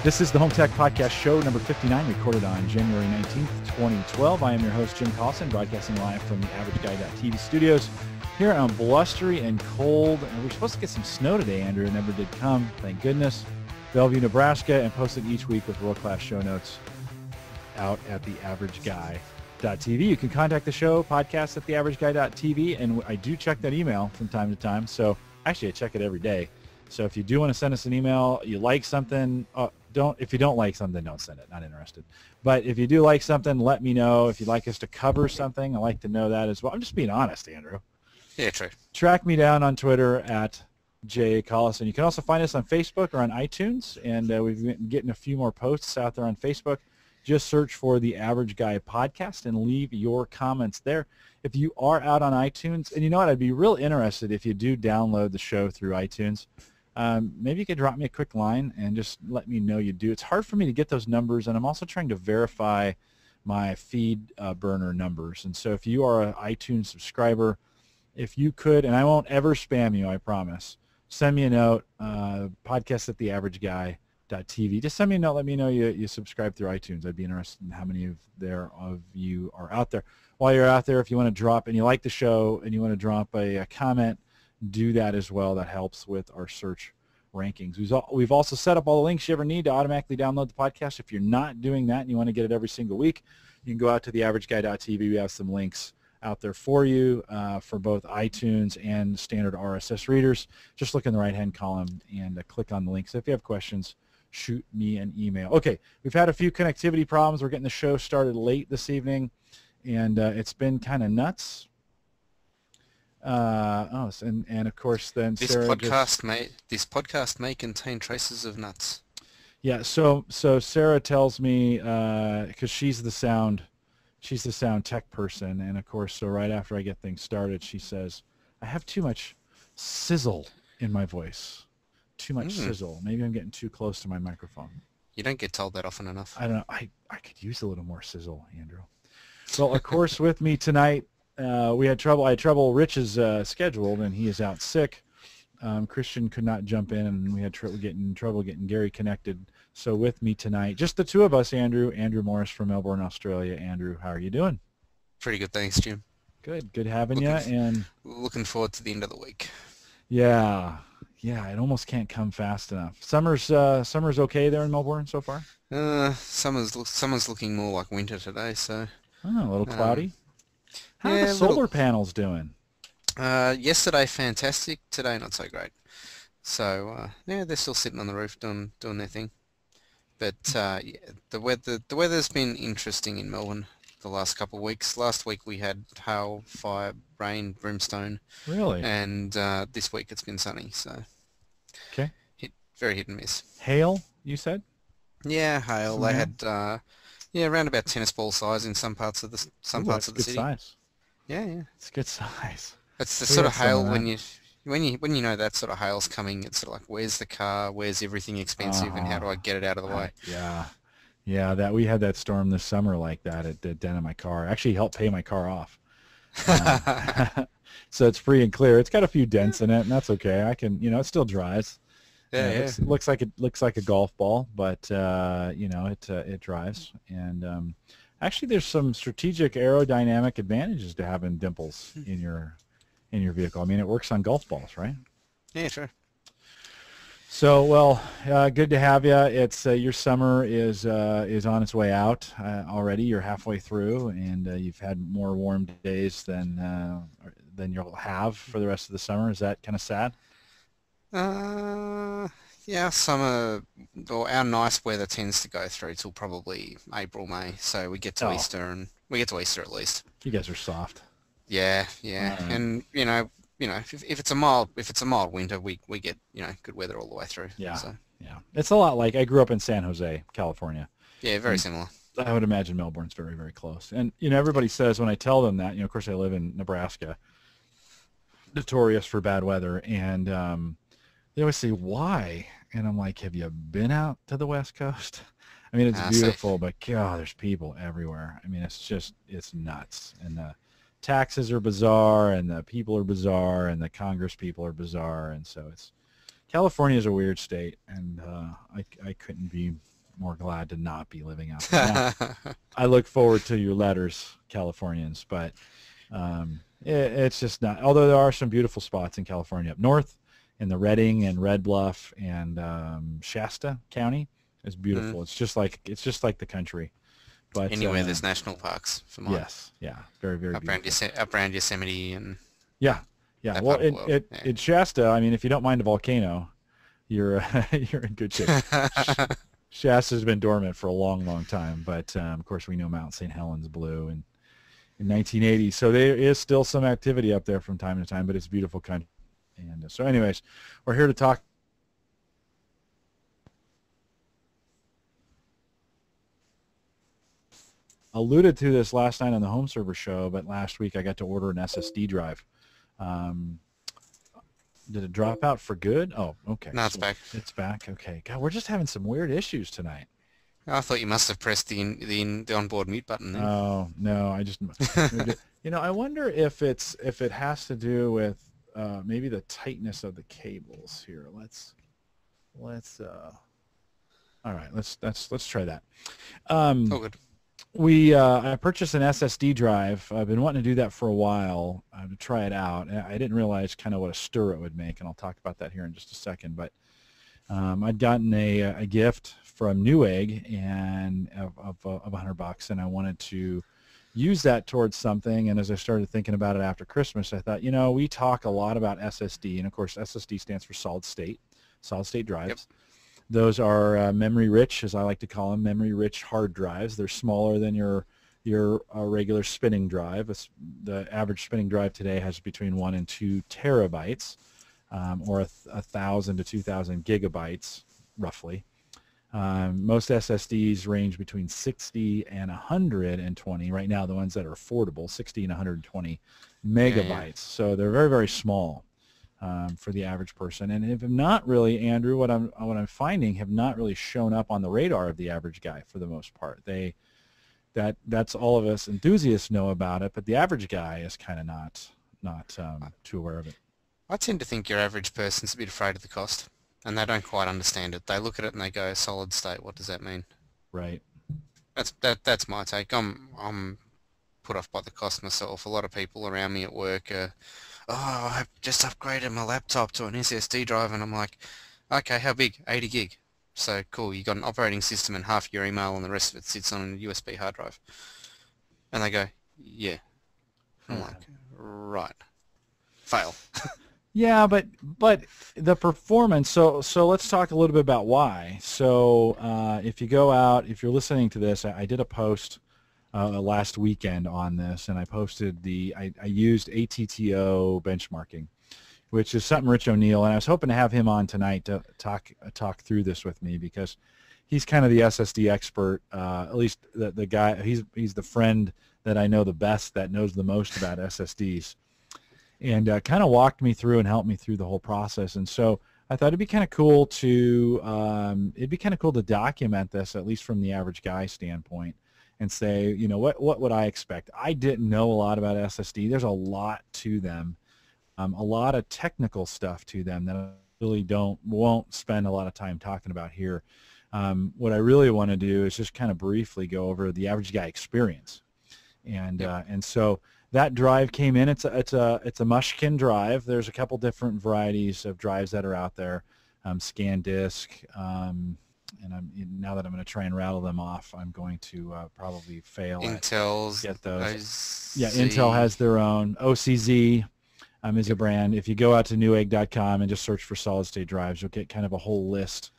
This is the Home Tech Podcast show number 59, recorded on January 19th, 2012. I am your host, Jim Collison, broadcasting live from the AverageGuy.tv studios here on blustery and cold. And we're supposed to get some snow today, Andrew. It never did come, thank goodness. Bellevue, Nebraska, and posted each week with world-class show notes out at the AverageGuy.tv. You can contact the show, podcast at the AverageGuy.tv, and I do check that email from time to time. So actually, I check it every day. So if you do want to send us an email, you like something, if you don't like something, don't send it. Not interested. But if you do like something, let me know. If you'd like us to cover something, I'd like to know that as well. I'm just being honest, Andrew. Yeah, true. Track me down on Twitter at @JCollison. You can also find us on Facebook or on iTunes, and we've been getting a few more posts out there on Facebook. Just search for the Average Guy Podcast and leave your comments there. If you are out on iTunes, and you know what, I'd be real interested if you do download the show through iTunes. Maybe you could drop me a quick line and just let me know you do. It's hard for me to get those numbers, and I'm also trying to verify my feed burner numbers. And so if you are an iTunes subscriber, if you could, and I won't ever spam you, I promise, send me a note, podcast at theaverageguy.tv. Just send me a note, let me know you subscribe through iTunes. I'd be interested in how many of you are out there. While you're out there, if you want to drop, and you like the show, and you want to drop a comment, do that as well. That helps with our search rankings. We've also set up all the links you ever need to automatically download the podcast. If you're not doing that and you want to get it every single week, you can go out to theaverageguy.tv. We have some links out there for you for both iTunes and standard RSS readers. Just look in the right-hand column and click on the links. If you have questions, shoot me an email. Okay, we've had a few connectivity problems. We're getting the show started late this evening, and it's been kind of nuts. And of course then this Sarah podcast may contain traces of nuts. Yeah, so Sarah tells me because she's the sound tech person, and of course, so right after I get things started, she says I have too much sizzle in my voice, too much sizzle. Maybe I'm getting too close to my microphone. You don't get told that often enough. I don't know. I could use a little more sizzle, Andrew. Well, of course, with me tonight. I had trouble. Rich's scheduled, and he is out sick. Christian could not jump in, and we had trouble getting Gary connected. So with me tonight, just the two of us, Andrew Morris from Melbourne, Australia. Andrew, how are you doing? Pretty good, thanks, Jim. Good having you. And looking forward to the end of the week. Yeah, it almost can't come fast enough. Summer's okay there in Melbourne so far. Summer's looking more like winter today. So a little cloudy. How are the solar panels doing? Yesterday, fantastic. Today, not so great. So, they're still sitting on the roof doing their thing. But the weather's been interesting in Melbourne the last couple of weeks. Last week we had hail, fire, rain, brimstone. Really? And this week it's been sunny. So, okay. Very hit and miss. Hail, you said? Yeah, hail. They had around about tennis ball size in some parts of the city. Good size. Yeah. It's good size. It's the sort of hail when you know that sort of hail's coming. It's sort of like, where's the car? Where's everything expensive? And how do I get it out of the way? Yeah. That we had that storm this summer like that. It dented my car. Actually helped pay my car off. So it's free and clear. It's got a few dents in it, and that's okay. I can, it still drives. It looks like a golf ball, but it drives. And actually, there's some strategic aerodynamic advantages to having dimples in your vehicle. I mean, it works on golf balls, right? Yeah, sure. So, well, good to have you. It's your summer is on its way out already. You're halfway through, and you've had more warm days than you'll have for the rest of the summer. Is that kind of sad? Yeah, summer, or our nice weather tends to go through till probably April, May. So we get to Easter, and we get to Easter at least. You guys are soft. Yeah, and if it's a mild winter, we get good weather all the way through. Yeah, so. Yeah. It's a lot like I grew up in San Jose, California. Yeah, very similar. I would imagine Melbourne's very, very close. And everybody says when I tell them that, of course I live in Nebraska, notorious for bad weather, and they always say, why? And I'm like, have you been out to the West Coast? I mean, it's beautiful, but God, there's people everywhere. I mean, it's nuts. And the taxes are bizarre, and the people are bizarre, and the Congress people are bizarre. And so California is a weird state, and I couldn't be more glad to not be living out there. Now, I look forward to your letters, Californians, but it's just not. Although there are some beautiful spots in California up north, in the Redding and Red Bluff and Shasta County, it's beautiful. It's just like the country. But anywhere there's national parks for mine. Yes, yeah, very, very beautiful. Up around Yosemite and yeah. Well, in Shasta, I mean, if you don't mind a volcano, you're you're in good shape. Shasta's been dormant for a long, long time, but of course we know Mount St. Helens blew in 1980, so there is still some activity up there from time to time, but it's a beautiful country. And so, anyways, we're here to talk. Alluded to this last night on the home server show, but last week I got to order an SSD drive. Did it drop out for good? Oh, okay. No, it's back. It's back. Okay. God, we're just having some weird issues tonight. I thought you must have pressed the onboard mute button then. Oh no, I just I wonder if it has to do with maybe the tightness of the cables here. Let's all right, let's try that. Good. I purchased an SSD drive. I've been wanting to do that for a while to try it out. I didn't realize kind of what a stir it would make, and I'll talk about that here in just a second. But I'd gotten a gift from Newegg and of $100, and I wanted to use that towards something. And as I started thinking about it after Christmas, I thought, we talk a lot about SSD, and of course SSD stands for solid state drives. Yep. Those are memory-rich, as I like to call them, memory-rich hard drives. They're smaller than your regular spinning drive. The average spinning drive today has between 1 and 2 terabytes, or 1,000 to 2,000 gigabytes, roughly. Most SSDs range between 60 and 120. Right now, the ones that are affordable, 60 and 120 megabytes. Yeah. So they're very, very small. For the average person, and have not really, Andrew, what I'm finding, have not really shown up on the radar of the average guy for the most part. That's all of us enthusiasts know about it, but the average guy is kind of not too aware of it. I tend to think your average person's a bit afraid of the cost, and they don't quite understand it. They look at it and they go, "Solid state, what does that mean?" Right. That's my take. I'm put off by the cost myself. A lot of people around me at work are, I've just upgraded my laptop to an SSD drive, and I'm like, okay, how big? 80 gig. So cool, you got an operating system and half your email and the rest of it sits on a USB hard drive. And they go, yeah. I'm like, right. Fail. Yeah, but the performance, so let's talk a little bit about why. So if you go out, if you're listening to this, I did a post last weekend on this, and I posted I used ATTO benchmarking, which is something Rich O'Neill, and I was hoping to have him on tonight to talk through this with me, because he's kind of the SSD expert, at least the guy, he's the friend that I know the best, that knows the most about SSDs, and kind of walked me through and helped me through the whole process. And so I thought it'd be kind of cool to document this, at least from the average guy standpoint, and say, what would I expect? I didn't know a lot about SSD. There's a lot to them, a lot of technical stuff to them that I really won't spend a lot of time talking about here. What I really want to do is just kind of briefly go over the average guy experience, and so that drive came in. It's a Mushkin drive. There's a couple different varieties of drives that are out there, ScanDisk. And now that I'm going to try and rattle them off, I'm going to probably fail. Intel's get those. Yeah, Intel has their own. OCZ is a brand. If you go out to Newegg.com and just search for solid state drives, you'll get kind of a whole list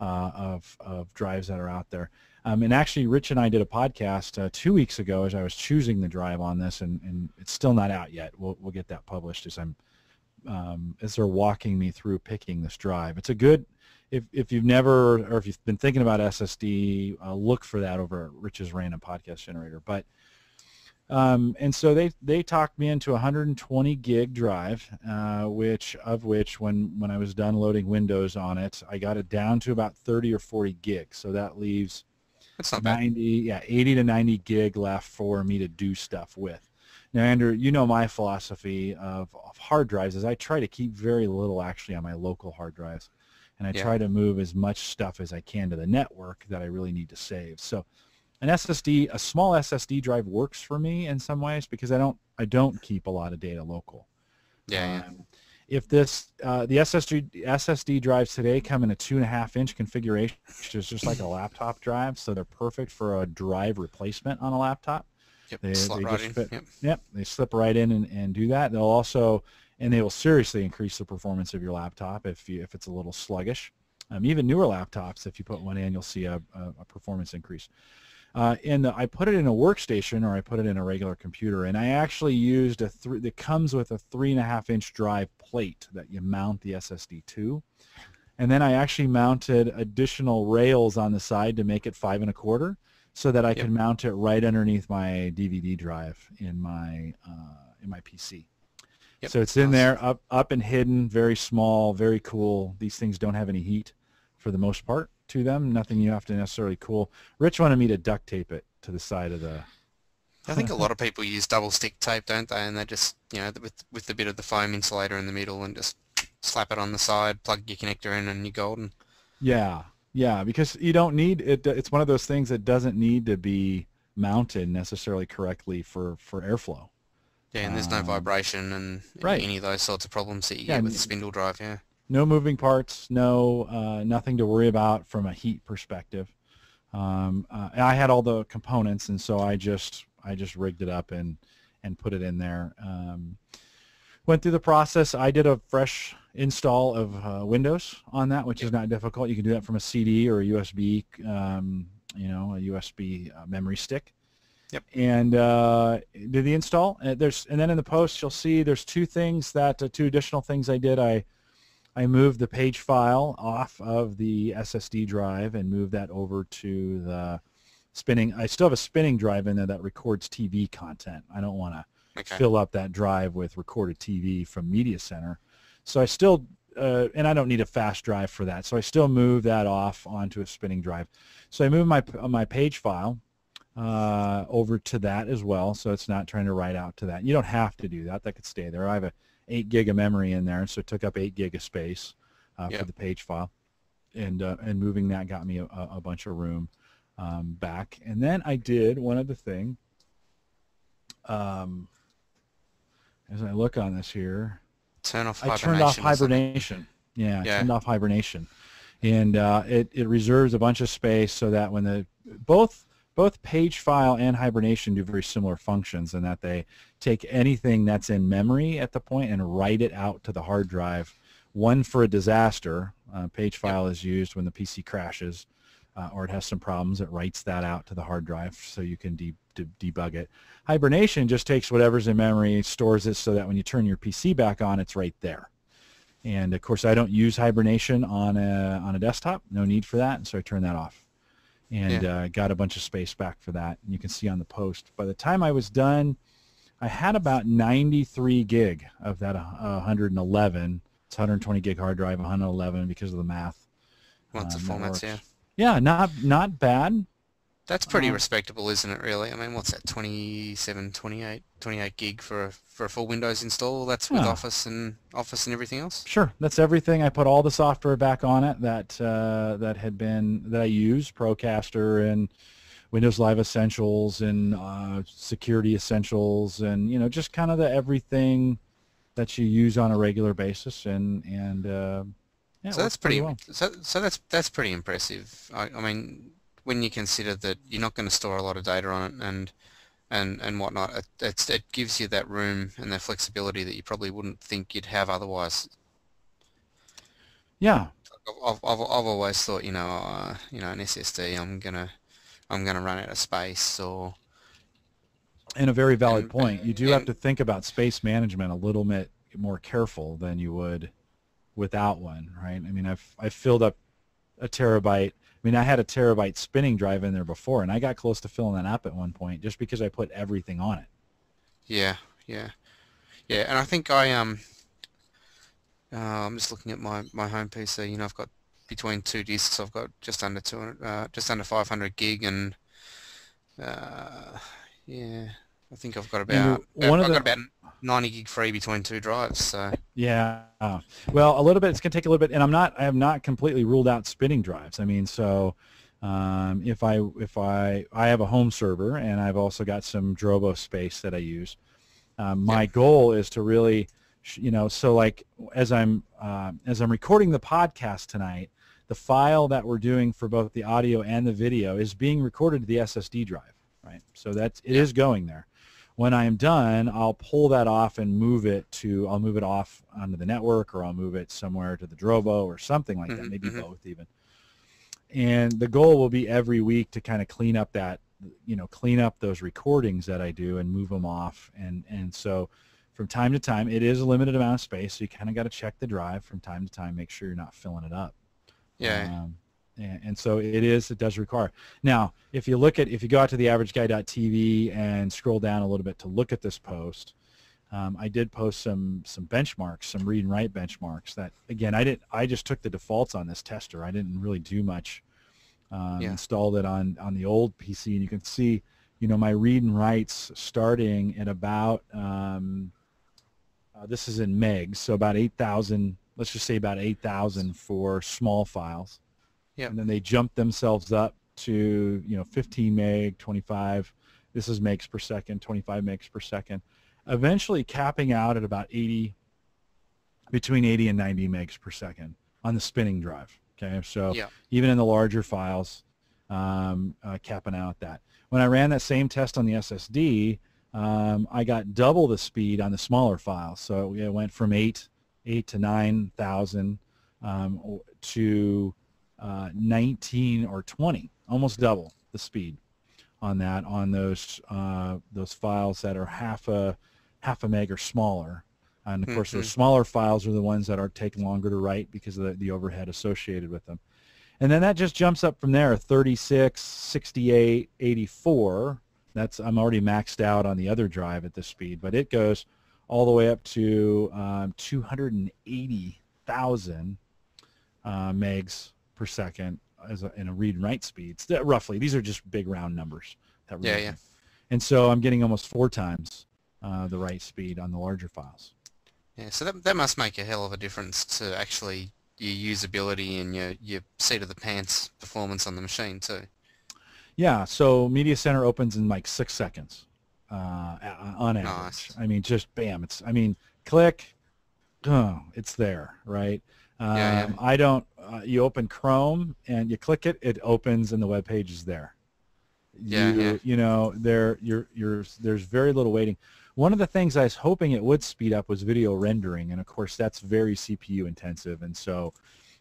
of drives that are out there. And actually, Rich and I did a podcast 2 weeks ago as I was choosing the drive on this, and it's still not out yet. We'll get that published as they're walking me through picking this drive. It's a good. If you've never, or if you've been thinking about SSD, look for that over at Rich's Random Podcast Generator. But and so they talked me into a 120 gig drive, which when I was done loading Windows on it, I got it down to about 30 or 40 gigs. So that leaves 80 to 90 gig left for me to do stuff with. Now, Andrew, my philosophy of hard drives is I try to keep very little actually on my local hard drives. and I Yeah. try to move as much stuff as I can to the network that I really need to save. So an SSD, a small SSD drive works for me in some ways because I don't keep a lot of data local. Yeah. Yeah. If this the SSD drives today come in a 2.5-inch configuration, which is just like a laptop drive, so they're perfect for a drive replacement on a laptop. Yep. They Slot right just in. fit. Yep. Yep, they slip right in and do that. They'll also, and they will seriously increase the performance of your laptop if it's a little sluggish. Even newer laptops, if you put one in, you'll see a performance increase. I put it in a workstation, or I put it in a regular computer, and I actually used that comes with a 3.5-inch drive plate that you mount the SSD to, and then I actually mounted additional rails on the side to make it 5.25, so that I Yep. can mount it right underneath my DVD drive in my PC. Yep. So it's in Nice. there, up and hidden, very small, very cool. These things don't have any heat for the most part to them. Nothing you have to necessarily cool. Rich wanted me to duct tape it to the side of the. I think a lot of people use double stick tape, don't they? And they just, with the bit of the foam insulator in the middle, and just slap it on the side, plug your connector in, and you're golden. Yeah, yeah, because you don't need it. It's one of those things that doesn't need to be mounted necessarily correctly for airflow. Yeah, and there's no vibration and Right. any of those sorts of problems that you Yeah, get with the spindle drive. Yeah. no moving parts, nothing to worry about from a heat perspective. And I had all the components, and so I just rigged it up and put it in there. Went through the process. I did a fresh install of Windows on that, which is not difficult. You can do that from a CD or a USB, a USB memory stick. Yep. And did the install. And then in the post you'll see there's two additional things I did. I moved the page file off of the SSD drive and moved that over to the spinning. I still have a spinning drive in there that records TV content. I don't want to fill up that drive with recorded TV from Media Center. So I still, and I don't need a fast drive for that. So I still move that off onto a spinning drive. So I moved my page file over to that as well. So it's not trying to write out to that. You don't have to do that. That could stay there. I have a 8 gig of memory in there, so it took up 8 gig of space for the page file, and moving that got me a bunch of room back. And then I did one other thing. As I look on this here, I turned off hibernation. Yeah, I turned off hibernation, and it reserves a bunch of space so that when both page file and hibernation do very similar functions, in that they take anything that's in memory at the point and write it out to the hard drive. One for a disaster. Page file is used when the PC crashes or it has some problems. It writes that out to the hard drive so you can debug it. Hibernation just takes whatever's in memory, stores it so that when you turn your PC back on, it's right there. And of course, I don't use hibernation on a desktop. No need for that, and so I turn that off. And got a bunch of space back for that. And you can see on the post, by the time I was done, I had about 93 gig of that 111. It's 120 gig hard drive, 111 because of the math. Lots of formats, yeah. Yeah, not bad. That's pretty respectable, isn't it, really? I mean, what's that, 27, 28 gig for a full Windows install? That's with Office and everything else? Sure, that's everything. I put all the software back on it that I use, Procaster and Windows Live Essentials and Security Essentials, and just kind of the everything that you use on a regular basis, and so that's pretty well. So that's pretty impressive. I mean, when you consider that you're not going to store a lot of data on it and whatnot, it gives you that room and that flexibility that you probably wouldn't think you'd have otherwise. Yeah. I've always thought, an SSD, I'm gonna run out of space, or. And a very valid point. You do have to think about space management a little bit more careful than you would without one, right? I mean, I've filled up a terabyte. I mean, I had a terabyte spinning drive in there before, and I got close to filling that up at one point just because I put everything on it. Yeah. And I think I'm just looking at my home PC. I've got between two disks. I've got just under 500 gig, and I think I've got about 90 gig free between two drives. So Yeah. Well, a little bit. It's going to take a little bit, and I have not completely ruled out spinning drives. I mean, so if I have a home server, and I've also got some Drobo space that I use. yep, My goal is to really, so like as I'm recording the podcast tonight, the file that we're doing for both the audio and the video is being recorded to the SSD drive, right? So it yep, is going there. When I am done, I'll pull that off and I'll move it off onto the network, or I'll move it somewhere to the Drobo or something like that, maybe both even. And the goal will be every week to kind of clean up those recordings that I do and move them off. And so from time to time, it is a limited amount of space, so you kind of got to check the drive from time to time, make sure you're not filling it up. yeah, And so it does require. Now, if you go out to the averageguy.tv and scroll down a little bit to look at this post, I did post some benchmarks, some read and write benchmarks that, again, I just took the defaults on this tester. I didn't really do much. Installed it on the old PC, and you can see, my read and writes starting at about, this is in megs, so about 8,000, let's just say about 8,000 for small files. yep, And then they jump themselves up to 15 meg, 25. This is megs per second, 25 megs per second. Eventually capping out at about between 80 and 90 megs per second on the spinning drive. Okay, so yep, even in the larger files, capping out at that. When I ran that same test on the SSD, I got double the speed on the smaller files. So it went from 8 to 9,000 to 19 or 20, almost double the speed on those files that are half a meg or smaller. And of course, those smaller files are the ones that are taking longer to write because of the overhead associated with them. And then that just jumps up from there, 36, 68, 84. I'm already maxed out on the other drive at this speed, but it goes all the way up to 280,000 megs per second in a read and write speed. Roughly, these are just big round numbers. yeah. And so I'm getting almost 4 times the write speed on the larger files. Yeah, so that must make a hell of a difference to actually your usability and your seat of the pants performance on the machine too. Yeah, so Media Center opens in like 6 seconds on average. Nice. I mean, just bam. Click, it's there, right? Yeah. I don't. You open Chrome and you click it, it opens and the web page is there. There's very little waiting. One of the things I was hoping it would speed up was video rendering, and of course that's very CPU intensive, and so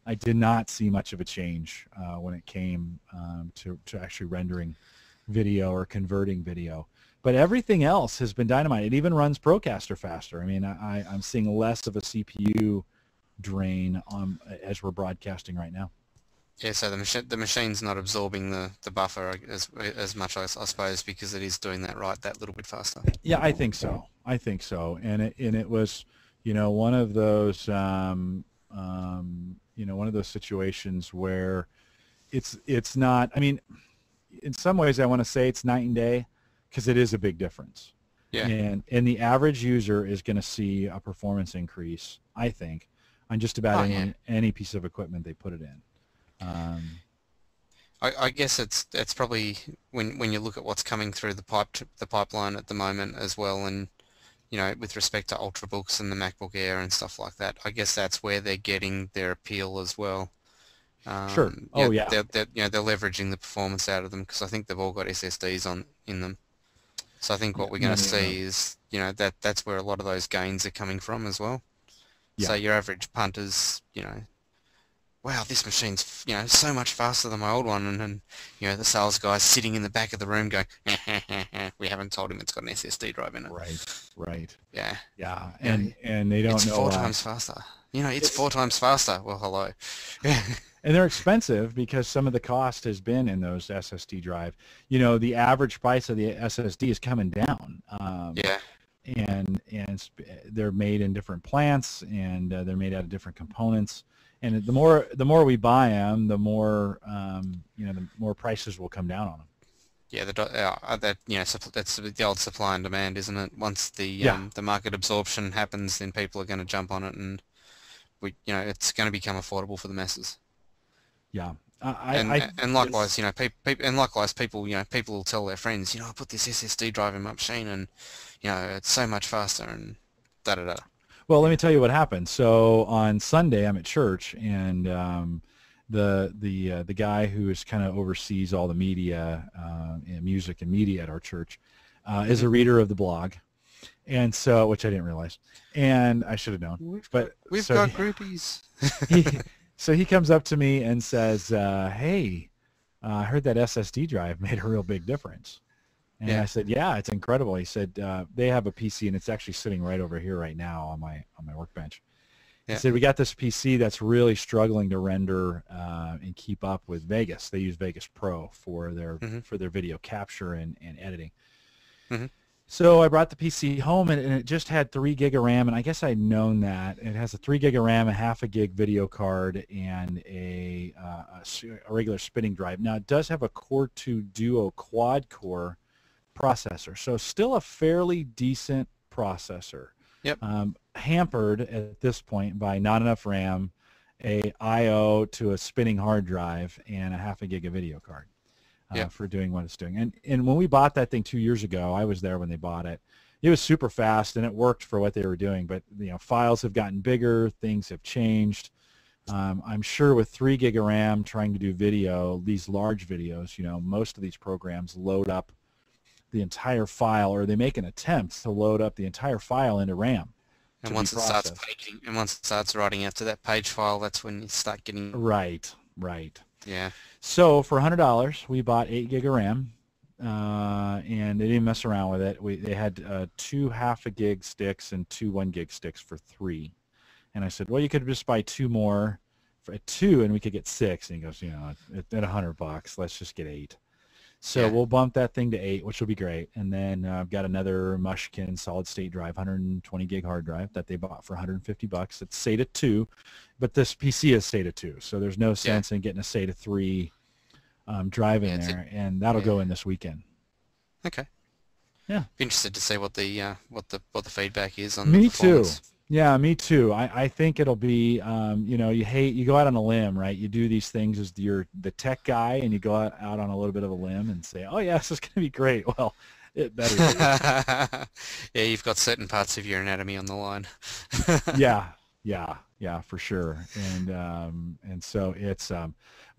I did not see much of a change when it came to actually rendering video or converting video. But everything else has been dynamite. It even runs Procaster faster. I mean, I'm seeing less of a CPU drain as we're broadcasting right now. Yeah, so the machine's not absorbing the buffer as much, I suppose, because it is doing that little bit faster. Yeah, I think so. And it was, one of those, one of those situations where it's not. I mean, in some ways, I want to say it's night and day, because it is a big difference. Yeah. And the average user is going to see a performance increase, I think, on just about any piece of equipment they put it in. I guess it's probably when you look at what's coming through the pipeline at the moment as well, and with respect to Ultrabooks and the MacBook Air and stuff like that, I guess that's where they're getting their appeal as well. Sure. Oh yeah. They're leveraging the performance out of them because I think they've all got SSDs in them. So I think what we're going to see is that's where a lot of those gains are coming from as well. Yeah. So your average punter's wow, this machine's so much faster than my old one, and then the sales guy's sitting in the back of the room going, we haven't told him it's got an SSD drive in it. Right. Yeah. Yeah, and they don't know. It's 4 times faster. It's 4 times faster. Well, hello. And they're expensive because some of the cost has been in those SSD drive. The average price of the SSD is coming down. Yeah. And they're made in different plants, and they're made out of different components. And the more we buy them, the more the more prices will come down on them. Yeah, that that's the old supply and demand, isn't it? Once Yeah, the market absorption happens, then people are going to jump on it, and it's going to become affordable for the masses. yeah. And It's likewise, and likewise, people will tell their friends, I put this SSD drive in my machine, and it's so much faster, and da da da. Well, let me Yeah. tell you what happened. So on Sunday, I'm at church, and the guy who is kind of oversees all the media, and music and media at our church, is hmm a reader of the blog, and so which I didn't realize, and I should have known. We've got But we've got groupies. he so he comes up to me and says, "Hey, I heard that SSD drive made a real big difference." And Yeah, I said, "Yeah, it's incredible." He said, "They have a PC, and it's actually sitting right over here right now on my workbench." He yeah, said, "We got this PC that's really struggling to render and keep up with Vegas. They use Vegas Pro hmm for their video capture and editing." hmm So I brought the PC home, and it just had 3 gig of RAM, and I guess I'd known that. It has a 3 gig of RAM, a half a gig video card, and a regular spinning drive. Now, it does have a Core 2 Duo quad-core processor, so still a fairly decent processor. yep, Hampered at this point by not enough RAM, a I/O to a spinning hard drive, and a half a gig of video card yep, for doing what it's doing. And when we bought that thing 2 years ago, I was there when they bought it. It was super fast and it worked for what they were doing. But files have gotten bigger, things have changed. I'm sure with 3 gig of RAM trying to do video, these large videos, most of these programs load up the entire file, or they make an attempt to load up the entire file into RAM to and be once it starts processed. paging, and once it starts writing out to that page file, that's when you start getting, Right, right. yeah, So for $100, we bought 8 gig of RAM, and they didn't mess around with it. They had 2 half a gig sticks and 2 1 gig sticks for 3. And I said, well, you could just buy 2 more for 2, and we could get 6. And he goes, at $100, let's just get 8. So yeah, we'll bump that thing to 8, which will be great. And then I've got another Mushkin solid state drive, 120 gig hard drive that they bought for $150. It's SATA 2, but this PC is SATA 2, so there's no yeah, sense in getting a SATA 3 drive in yeah, there, and that'll yeah. go in this weekend. Okay. Yeah, Be interested to see what the feedback is on the me too. performance. Yeah, me too. I think it'll be, you go out on a lim, right? You do these things as you're the tech guy, and you go out on a little bit of a limb and say, oh, yeah, this is going to be great. Well, it better be. Yeah, you've got certain parts of your anatomy on the line. Yeah, yeah, for sure. And so it's,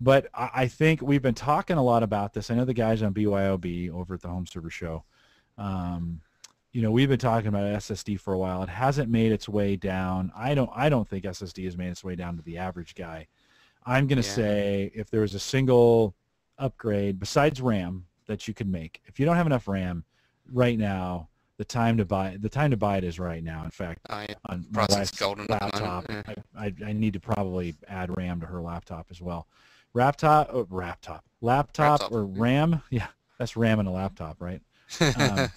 but I think we've been talking a lot about this. I know the guys on BYOB over at the Home Server Show, we've been talking about SSD for a while. It hasn't made its way down. I don't think SSD has made its way down to the average guy. I'm going to Yeah, say if there was a single upgrade besides RAM that you could make, if you don't have enough RAM right now, the time to buy it is right now. In fact, I on my price is wife's golden at the moment. laptop, Yeah. I need to probably add RAM to her laptop as well. Laptop Laptop. or RAM? Yeah, that's RAM in a laptop, right? Um,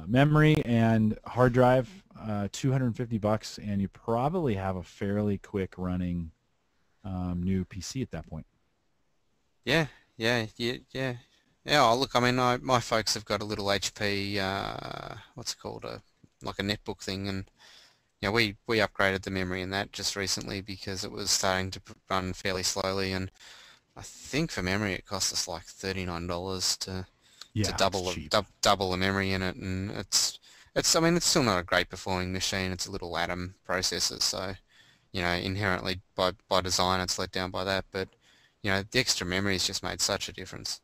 memory and hard drive, $250, and you probably have a fairly quick running new PC at that point. Yeah, yeah, yeah, yeah. Yeah, oh, look, I mean, my folks have got a little HP, what's it called, like a netbook thing, and we upgraded the memory in that just recently because it was starting to run fairly slowly, and I think for memory it cost us like $39 to Yeah, it's cheap. double the memory in it, and I mean, it's still not a great performing machine. It's a little Atom processor, so inherently by design it's let down by that, but the extra memory has just made such a difference.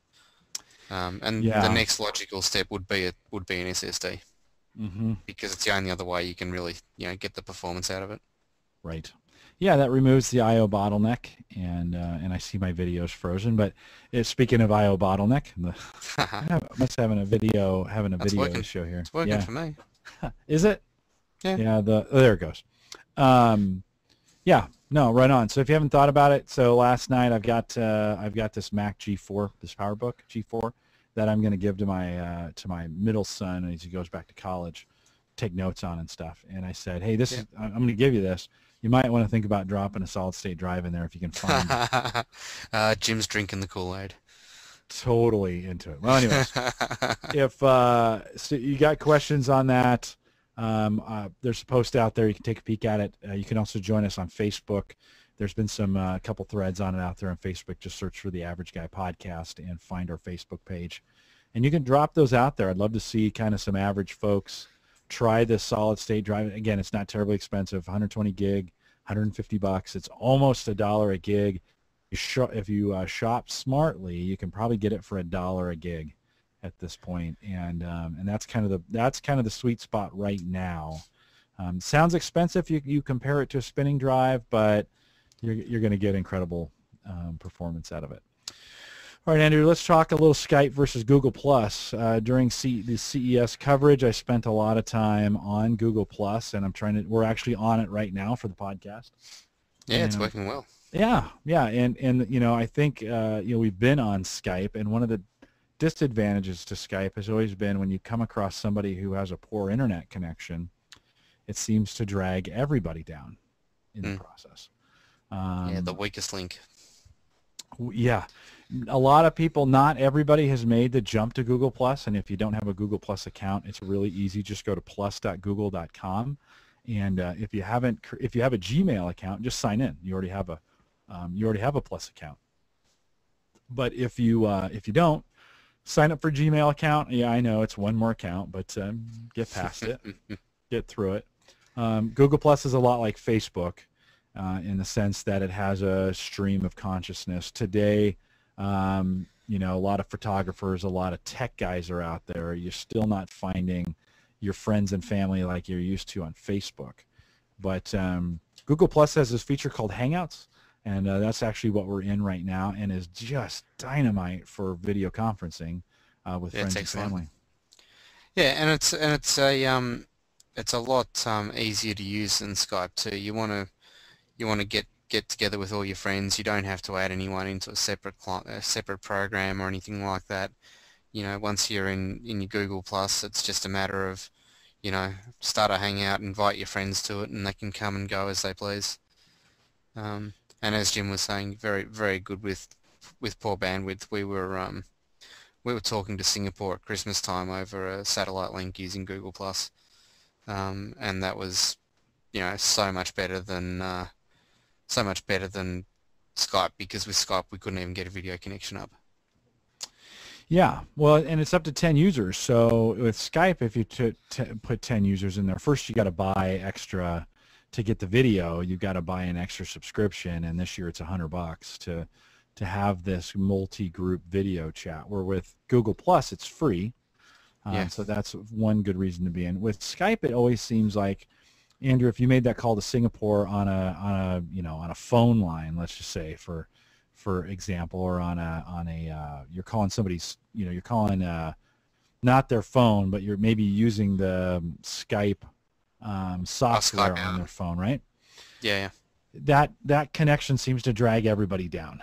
And the Yeah. next logical step would be an SSD Hmm. because it's the only other way you can really get the performance out of it. Right. Yeah, that removes the I/O bottleneck, and I see my videos frozen. But speaking of I/O bottleneck, I must having a video That's working. show here. It's working Yeah, for me. is it? Yeah. Yeah. There it goes. Um, yeah. No, right on. So if you haven't thought about it, so last night I've got this Mac G4, this PowerBook G4, that I'm going to give to my middle son as he goes back to college, take notes on and stuff. And I said, hey, Yeah. I'm going to give you this. You might want to think about dropping a solid state drive in there if you can find it. Jim's drinking the Kool-Aid. totally into it. Well, anyways, if so you got questions on that, there's a post out there. You can take a peek at it. You can also join us on Facebook. There's been some couple threads on it out there on Facebook. Just search for the Average Guy Podcast and find our Facebook page. And you can drop those out there. I'd love to see kind of some average folks try this solid state drive. Again, it's not terribly expensive, 120 gig, $150. It's almost $1 a gig. If you shop smartly, you can probably get it for $1 a gig at this point, and that's kind of the sweet spot right now. Sounds expensive if you compare it to a spinning drive, but you're going to get incredible performance out of it. All right, Andrew, let's talk a little Skype versus Google Plus. During the CES coverage, I spent a lot of time on Google Plus, and we're actually on it right now for the podcast. Yeah, and it's working well. Yeah, and I think we've been on Skype, and one of the disadvantages to Skype has always been when you come across somebody who has a poor internet connection, it seems to drag everybody down in the process. The weakest link. Yeah. A lot of people, not everybody has made the jump to Google Plus, and if you don't have a Google Plus account, it's really easy. Just go to plus.google.com, and if you have a Gmail account, just sign in. You already have a Plus account. But if you don't, sign up for a Gmail account. Yeah, I know it's one more account, but get past it, get through it. Google Plus is a lot like Facebook in the sense that it has a stream of consciousness. Today, a lot of photographers, a lot of tech guys are out there. You're still not finding your friends and family like you're used to on Facebook. But Google Plus has this feature called Hangouts, and that's actually what we're in right now, and is just dynamite for video conferencing with friends and family. Yeah, and it's a lot easier to use than Skype too. You want to get together with all your friends. You don't have to add anyone into a separate program or anything like that. Once you're in your Google Plus, it's just a matter of start a Hangout, invite your friends to it, and they can come and go as they please. And as Jim was saying, very, very good with poor bandwidth. We were talking to Singapore at Christmas time over a satellite link using Google Plus, and that was so much better than Skype, because with Skype we couldn't even get a video connection up. Yeah, well, and it's up to 10 users. So with Skype, if you put 10 users in there, first you got to buy extra to get the video. You've got to buy an extra subscription, and this year it's $100 to have this multi-group video chat. Where with Google Plus, it's free. So that's one good reason to be in. With Skype, it always seems like, Andrew, if you made that call to Singapore on a phone line, let's just say for example, or you're calling somebody's, you're calling not their phone, but you're maybe using the Skype software on their phone, right? Yeah. That connection seems to drag everybody down,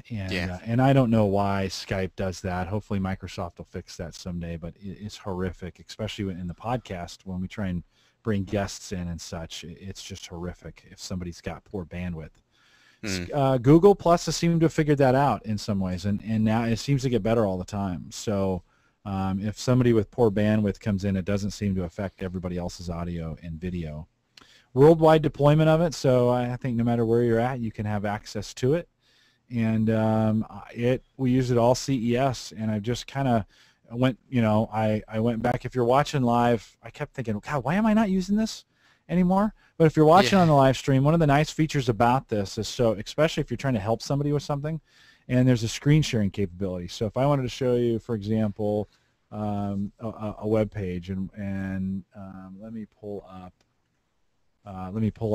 and I don't know why Skype does that. Hopefully Microsoft will fix that someday, but it's horrific, especially in the podcast when we try and bring guests in and such. It's just horrific if somebody's got poor bandwidth. Google Plus has seemed to have figured that out in some ways, and now it seems to get better all the time. So if somebody with poor bandwidth comes in, it doesn't seem to affect everybody else's audio and video. Worldwide deployment of it, so I think no matter where you're at, you can have access to it. And we use it all CES, and I've just kind of went, I went back. If you're watching live, I kept thinking, God, why am I not using this anymore? But if you're watching on the live stream, one of the nice features about this is, so especially if you're trying to help somebody with something, and there's a screen sharing capability. So if I wanted to show you, for example, a web page, and let me pull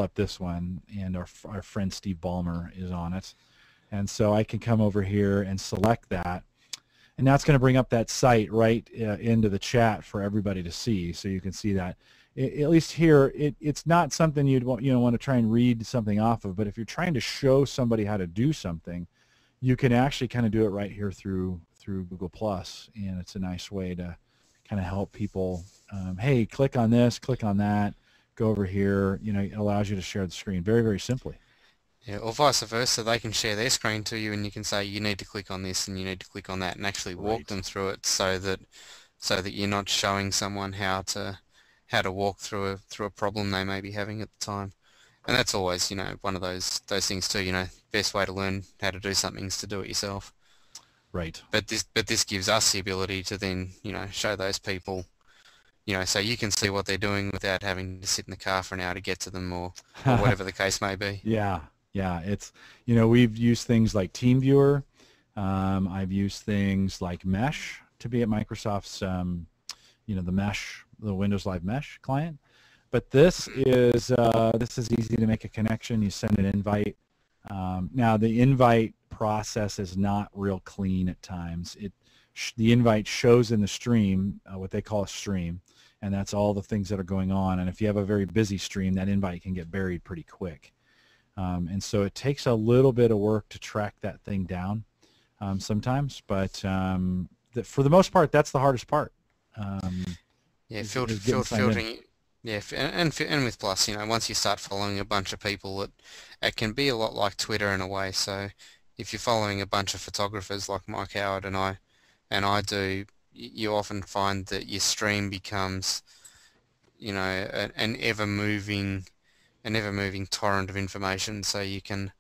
up this one, and our friend Steve Ballmer is on it, and so I can come over here and select that, and that's going to bring up that site right into the chat for everybody to see, so you can see that. At least here, it's not something you'd want to try and read something off of, but if you're trying to show somebody how to do something, you can actually kind of do it right here through Google Plus, and it's a nice way to kind of help people. Hey, click on this, click on that, go over here. It allows you to share the screen very, very simply. Yeah, or vice versa, they can share their screen to you and you can say you need to click on this and you need to click on that and actually walk Right. them through it so that you're not showing someone how to walk through a problem they may be having at the time. And that's always, one of those things too, best way to learn how to do something is to do it yourself. Right. But this gives us the ability to then, show those people, so you can see what they're doing without having to sit in the car for an hour to get to them or whatever the case may be. Yeah. Yeah. It's, we've used things like TeamViewer. I've used things like Mesh to be at Microsoft's, the Windows Live Mesh client. But this is easy to make a connection. You send an invite. Now the invite process is not real clean at times. The invite shows in the stream what they call a stream, and that's all the things that are going on. And if you have a very busy stream, that invite can get buried pretty quick. And so it takes a little bit of work to track that thing down sometimes. But for the most part, that's the hardest part. Yeah, Is getting signed in. filtering. Yeah, and with Plus, once you start following a bunch of people, it can be a lot like Twitter in a way. So if you're following a bunch of photographers like Mike Howard and I do, you often find that your stream becomes, an ever moving torrent of information. So you can,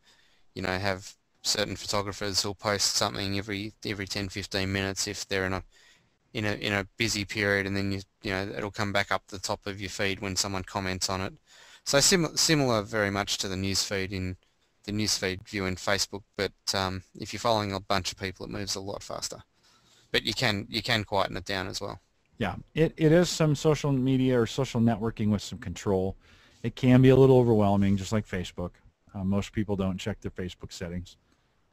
have certain photographers who'll post something every 10, 15 minutes if they're in a busy period, and then it'll come back up the top of your feed when someone comments on it. So similar very much to the newsfeed in the newsfeed view in Facebook, but if you're following a bunch of people, it moves a lot faster. But you can quieten it down as well. Yeah, it is some social media or social networking with some control. It can be a little overwhelming, just like Facebook. Most people don't check their Facebook settings.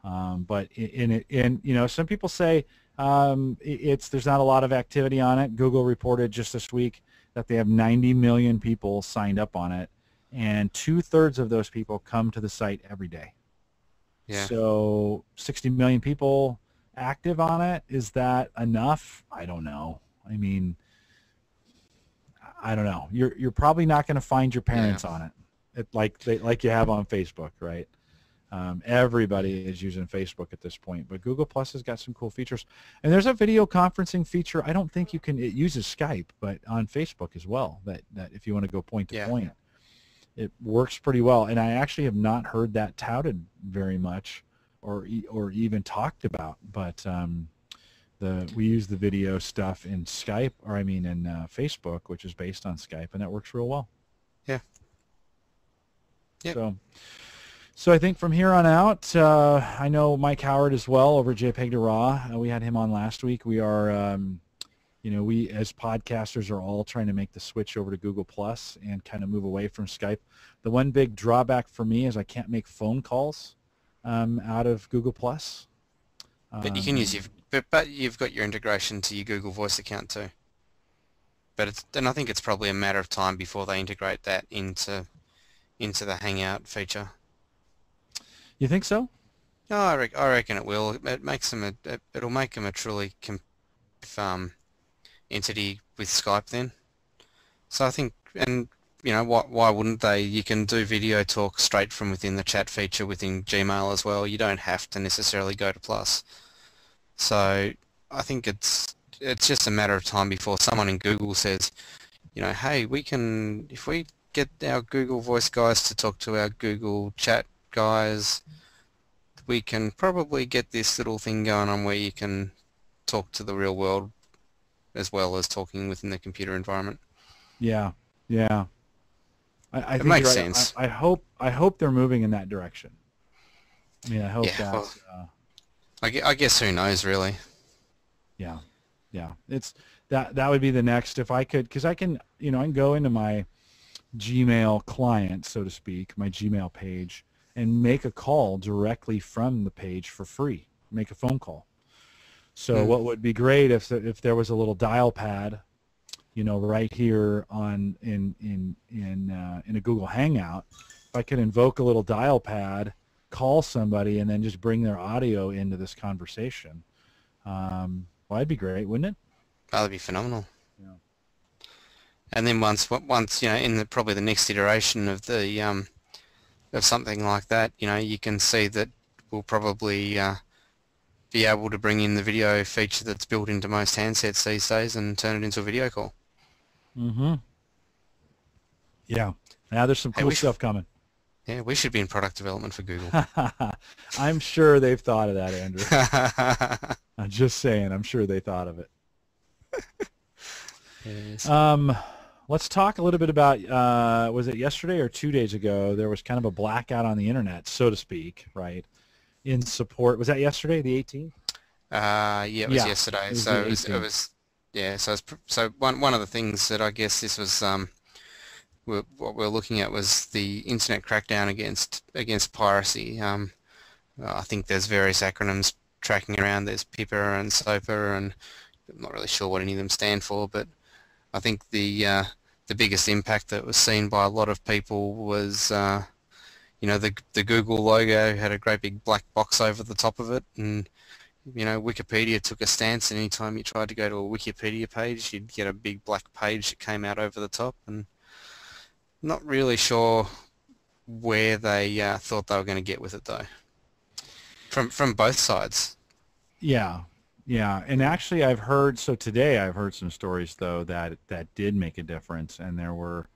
But some people say there's not a lot of activity on it. Google reported just this week that they have 90 million people signed up on it, and 2/3 of those people come to the site every day. Yeah. So 60 million people active on it. Is that enough? I don't know. I mean, I don't know. You're probably not going to find your parents on it, like you have on Facebook, right? Everybody is using Facebook at this point, but Google Plus has got some cool features. And there's a video conferencing feature. I don't think it uses Skype, but on Facebook as well, that if you want to go point to point, it works pretty well. And I actually have not heard that touted very much or even talked about, but we use the video stuff in Skype, in Facebook, which is based on Skype, and that works real well. Yeah. Yep. So I think from here on out, I know Mike Howard as well over JPEG to RAW. We had him on last week. We are, we as podcasters are all trying to make the switch over to Google Plus and kind of move away from Skype. The one big drawback for me is I can't make phone calls out of Google Plus. But you can use but you've got your integration to your Google Voice account too. And I think it's probably a matter of time before they integrate that into the Hangout feature. You think so? No, I reckon it will. It'll make them a truly entity with Skype then. So I think, and why wouldn't they? You can do video talk straight from within the chat feature within Gmail as well. You don't have to necessarily go to Plus. So I think it's just a matter of time before someone in Google says, hey, if we get our Google Voice guys to talk to our Google Chat guys, we can probably get this little thing going on where you can talk to the real world as well as talking within the computer environment. Yeah. I think makes you're right. sense. I hope they're moving in that direction. I hope that. Well, I guess who knows really. Yeah. It's that would be the next if I could, because I can I can go into my Gmail client, so to speak, my Gmail page, and make a call directly from the page for free. Make a phone call. So what would be great if there was a little dial pad, right here in a Google Hangout. If I could invoke a little dial pad, call somebody, and then just bring their audio into this conversation. Well, that'd be great, wouldn't it? That'd be phenomenal. Yeah. And then once in probably the next iteration of the of something like that, you can see that we'll probably be able to bring in the video feature that's built into most handsets these days and turn it into a video call. Mm-hmm. Yeah. Now there's some Hey, cool stuff coming. yeah, we should be in product development for Google. I'm sure they've thought of that, Andrew. I'm just saying, I'm sure they thought of it. Yes. Let's talk a little bit about, was it yesterday or 2 days ago, there was kind of a blackout on the internet, so to speak, right? In support, was that yesterday, the 18th? Yeah, it was Yeah, yesterday. it was So the 18th. yeah. So one of the things that I guess this was what we're looking at was the internet crackdown against piracy. I think there's various acronyms tracking around. There's PIPA and SOPA, and I'm not really sure what any of them stand for, but I think the biggest impact that was seen by a lot of people was the Google logo had a great big black box over the top of it, and Wikipedia took a stance, and anytime you tried to go to a Wikipedia page, you'd get a big black page that came out over the top, and not really sure where they thought they were going to get with it though. From both sides. Yeah, yeah, and actually, today I've heard some stories though that did make a difference, and there were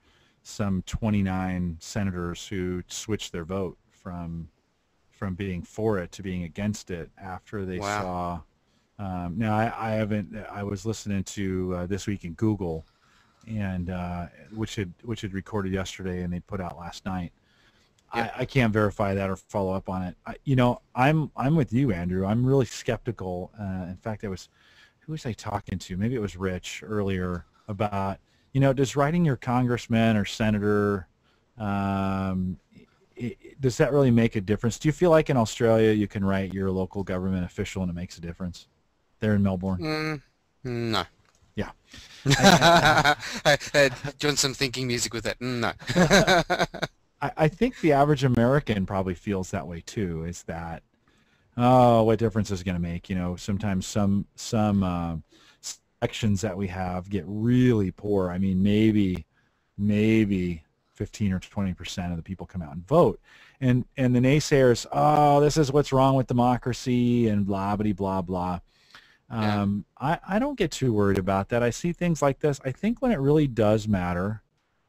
some 29 senators who switched their vote from being for it to being against it after they Wow. saw. Now I haven't. I was listening to This Week in Google, and which had recorded yesterday, and they put out last night. Yep. I can't verify that or follow up on it. I'm with you, Andrew. I'm really skeptical. In fact, who was I talking to? Maybe it was Rich earlier about, does writing your congressman or senator, does that really make a difference? Do you feel like in Australia you can write your local government official and it makes a difference there in Melbourne? No. Yeah. Doing some thinking music with that. No. I think the average American probably feels that way too, is that, oh, what difference is it going to make? Sometimes some sections that we have get really poor. I mean, maybe 15 or 20% of the people come out and vote. And the naysayers, oh, this is what's wrong with democracy and blah, blah, blah. Yeah. I don't get too worried about that. I see things like this. I think when it really does matter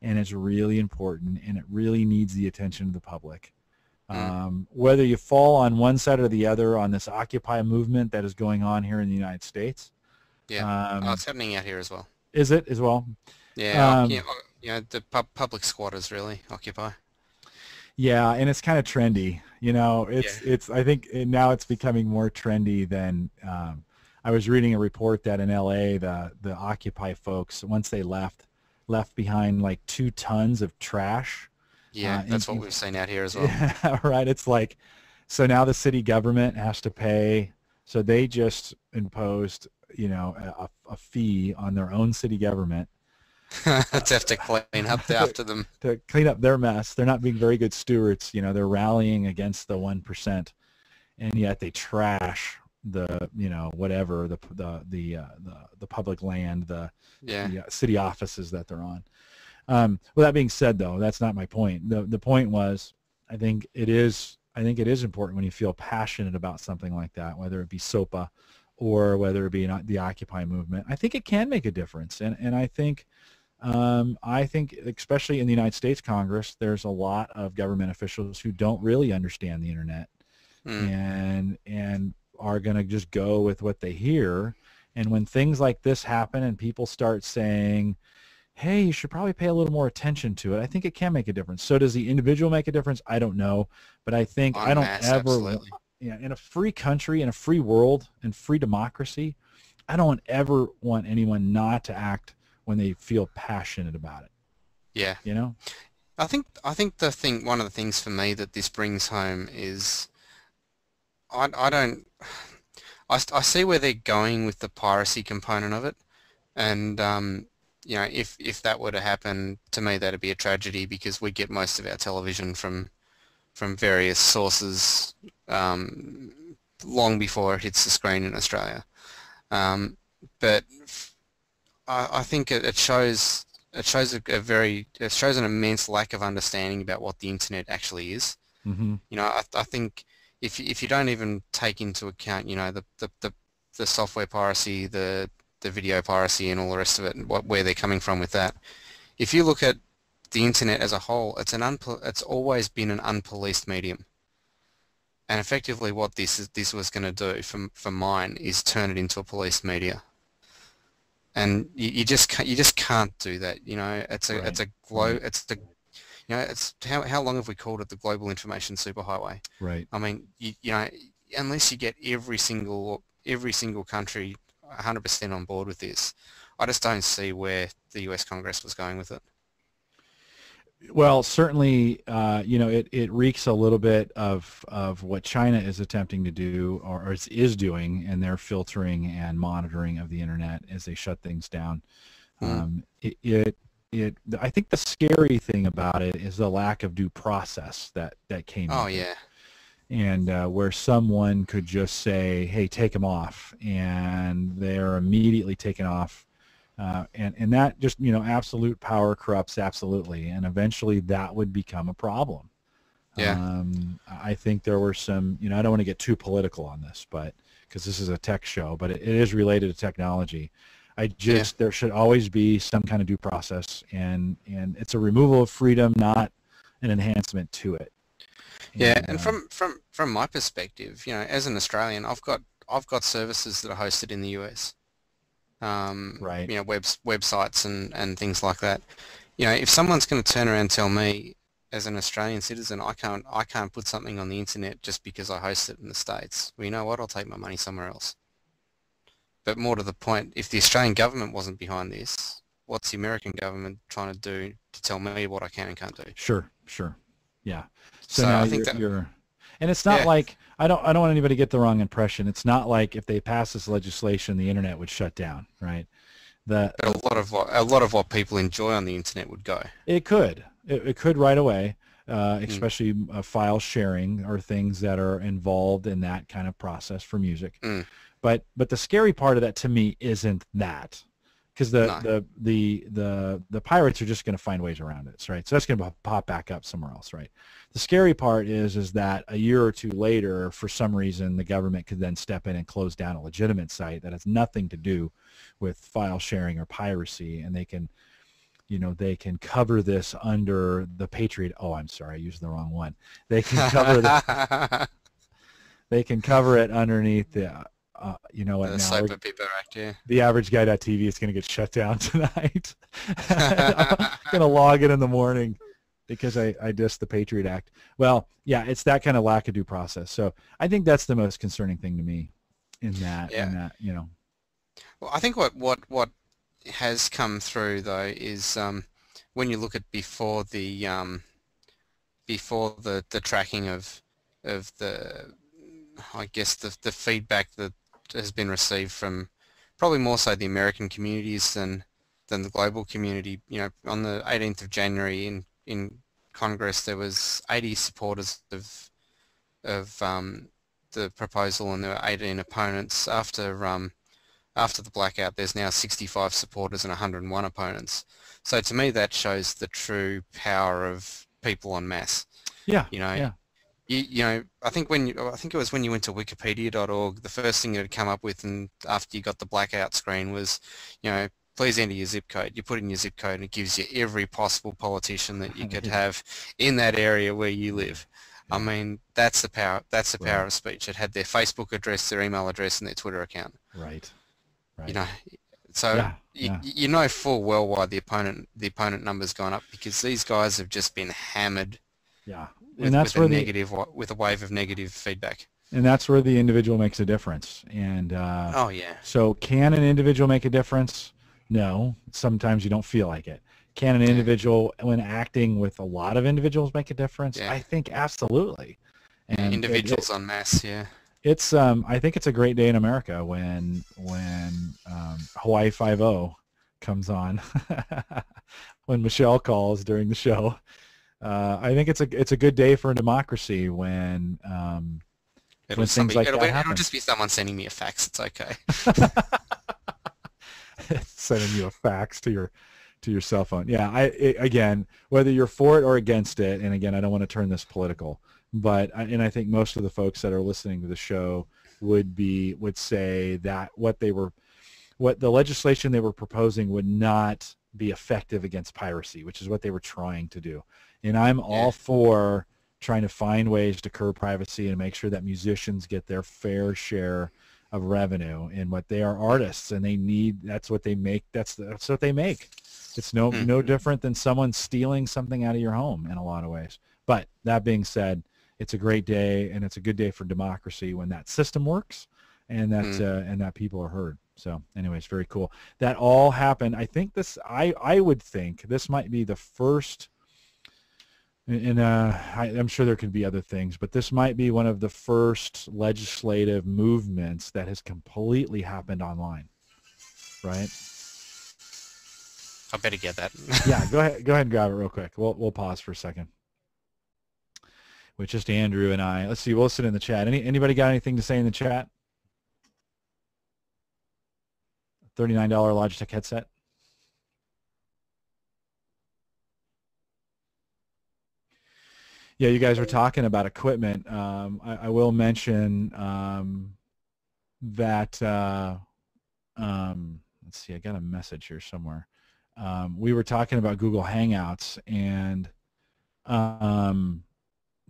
and it's really important and it really needs the attention of the public, whether you fall on one side or the other on this Occupy movement that is going on here in the United States. Yeah. It's happening out here as well. Is it as well? Yeah. The public squatters really occupy. Yeah, and it's kind of trendy. It's I think now it's becoming more trendy than. I was reading a report that in LA, the Occupy folks, once they left behind like 2 tons of trash. Yeah, that's what we've seen out here as well. Yeah, right. It's like, so now the city government has to pay. So they just imposed, a fee on their own city government. Let's have to clean up after them. To clean up their mess. They're not being very good stewards. They're rallying against the 1%, and yet they trash the whatever the public land, the city offices that they're on. Well, that being said, though, that's not my point. The point was, I think it is important when you feel passionate about something like that, whether it be SOPA or whether it be the Occupy movement. I think it can make a difference, and I think especially in the United States Congress, there's a lot of government officials who don't really understand the internet and are going to just go with what they hear. And when things like this happen and people start saying, hey, you should probably pay a little more attention to it, I think it can make a difference. So does the individual make a difference? I don't know. But I think I don't ever, absolutely. in a free country, in a free world, in free democracy, I don't ever want anyone not to act when they feel passionate about it. Yeah. I think one of the things for me that this brings home is I see where they're going with the piracy component of it, and if that were to happen, to me that'd be a tragedy because we get most of our television from various sources long before it hits the screen in Australia. But I think it shows it shows an immense lack of understanding about what the internet actually is. Hmm. You know, I think if you don't even take into account, you know, the software piracy, the video piracy, and all the rest of it, and where they're coming from with that. If you look at the internet as a whole, it's always been an unpoliced medium. And effectively, what this was going to do for mine is turn it into a policed media. And you just can't do that. You know, it's a Right. it's a Right. it's the you know it's how long have we called it the global information superhighway? Right. I mean, you know, unless you get every single country 100% on board with this, I just don't see where the US Congress was going with it. Well, certainly, it reeks a little bit of what China is attempting to do or is doing, and their filtering and monitoring of the internet as they shut things down. Mm. I think the scary thing about it is the lack of due process that came Oh with it. yeah, And where someone could just say, hey, take them off, and they're immediately taken off. And that just, absolute power corrupts absolutely, and eventually that would become a problem. yeah, I think there were some, I don't want to get too political on this, but because this is a tech show, but it is related to technology. yeah, There should always be some kind of due process, and it's a removal of freedom, not an enhancement to it. yeah. And And from my perspective, you know, as an Australian, I've got services that are hosted in the US. right, You know, websites and things like that. You know, if someone's going to turn around and tell me as an Australian citizen I can't put something on the internet just because I host it in the States, well, you know what? I'll take my money somewhere else. But more to the point, if the Australian government wasn't behind this, what's the American government trying to do to tell me what I can and can't do? sure, sure, yeah. So So now I think that, and it's not yeah, like I don't want anybody to get the wrong impression. It's not like if they pass this legislation, the internet would shut down, right? The but a lot of what people enjoy on the internet would go. It could right away, Mm, especially file sharing or things that are involved in that kind of process for music. mm, But the scary part of that to me isn't that, because no. the pirates are just going to find ways around it, right? So that's going to pop back up somewhere else, right? The scary part is that a year or two later, for some reason, the government could then step in and close down a legitimate site that has nothing to do with file sharing or piracy, and they can cover this under the Patriot. Oh, I'm sorry, I used the wrong one. They can cover they can cover it underneath the. You know what? The Now Sober People Act, yeah. the average guy.tv is going to get shut down tonight. I'm going to log it in the morning because I dissed the Patriot Act. Well, yeah, it's that kind of lack of due process. So I think that's the most concerning thing to me Yeah. Well, I think what has come through though is when you look at before the tracking of the, I guess, the feedback that has been received from probably more so the American communities than the global community. You know, on the 18th of January in Congress, there was 80 supporters of the proposal, and there were 18 opponents. After the blackout, there's now 65 supporters and 101 opponents. So to me, that shows the true power of people en masse. Yeah, You know, yeah, I think it was when you went to wikipedia.org, the first thing it had come up with, and after you got the blackout screen was, please enter your zip code. You put in your zip code, and it gives you every possible politician that you could yeah, have in that area where you live. I yeah. mean, that's the power. That's the power Right, of speech. It had their Facebook address, their email address, and their Twitter account. right, You right. know, so Yeah, yeah. you know full well why the opponent number's gone up, because these guys have just been hammered Yeah. And with that's with a where the negative with a wave of negative feedback. and that's where the individual makes a difference. And Oh yeah, so can an individual make a difference? No. Sometimes you don't feel like it. Can an yeah, individual, when acting with a lot of individuals, make a difference? yeah. I think absolutely. Yeah, And individuals en masse. Yeah, it's I think it's a great day in America when Hawaii Five-0 comes on, when Michelle calls during the show. I think it's a good day for a democracy when things like that it'll happen. just be someone sending me a fax. It's okay. Sending you a fax to your cell phone. Yeah, again, whether you're for it or against it, and again, I don't want to turn this political, but and I think most of the folks that are listening to the show would say that what the legislation they were proposing would not be effective against piracy, which is what they were trying to do. And I'm all for trying to find ways to curb privacy and make sure that musicians get their fair share of revenue. And what they are artists, and that's what they make. That's what they make. It's no different than someone stealing something out of your home in a lot of ways. But that being said, it's a great day, and it's a good day for democracy when that system works and that people are heard. So anyways, very cool. That all happened. I think I would think this might be the first, and I'm sure there could be other things, but this might be one of the first legislative movements that has completely happened online, right? I better get that. Yeah, go ahead and grab it real quick. We'll pause for a second. With just Andrew and I. Let's see, we'll sit in the chat. Anybody got anything to say in the chat? $39 Logitech headset. Yeah, you guys were talking about equipment. I will mention that, let's see, I got a message here somewhere. We were talking about Google Hangouts, and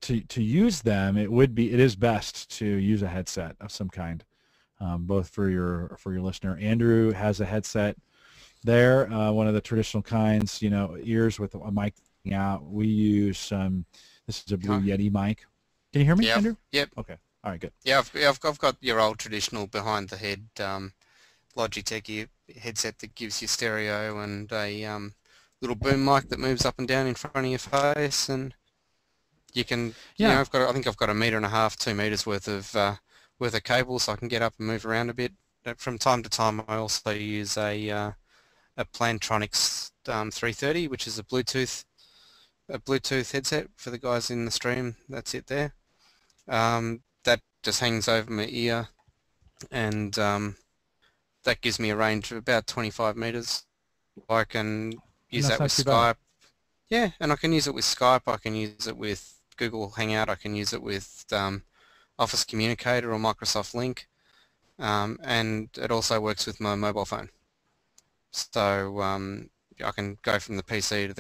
to use them, it is best to use a headset of some kind, both for your listener. Andrew has a headset there, one of the traditional kinds, ears with a mic out. We use this is a Blue Yeti mic. Can you hear me, Andrew? Yep. Okay. All right, good. Yeah, I've got your old traditional behind the head Logitech headset that gives you stereo and a little boom mic that moves up and down in front of your face, and you can. Yeah. I think I've got 1.5 meters, 2 meters worth of cable, so I can get up and move around a bit. From time to time, I also use a Plantronics 330, which is a Bluetooth headset for the guys in the stream. That's it there. That just hangs over my ear, and that gives me a range of about 25 meters. I can use that with Skype. Yeah, and I can use it with Skype. I can use it with Google Hangout. I can use it with Office Communicator or Microsoft Link, and it also works with my mobile phone. So I can go from the PC to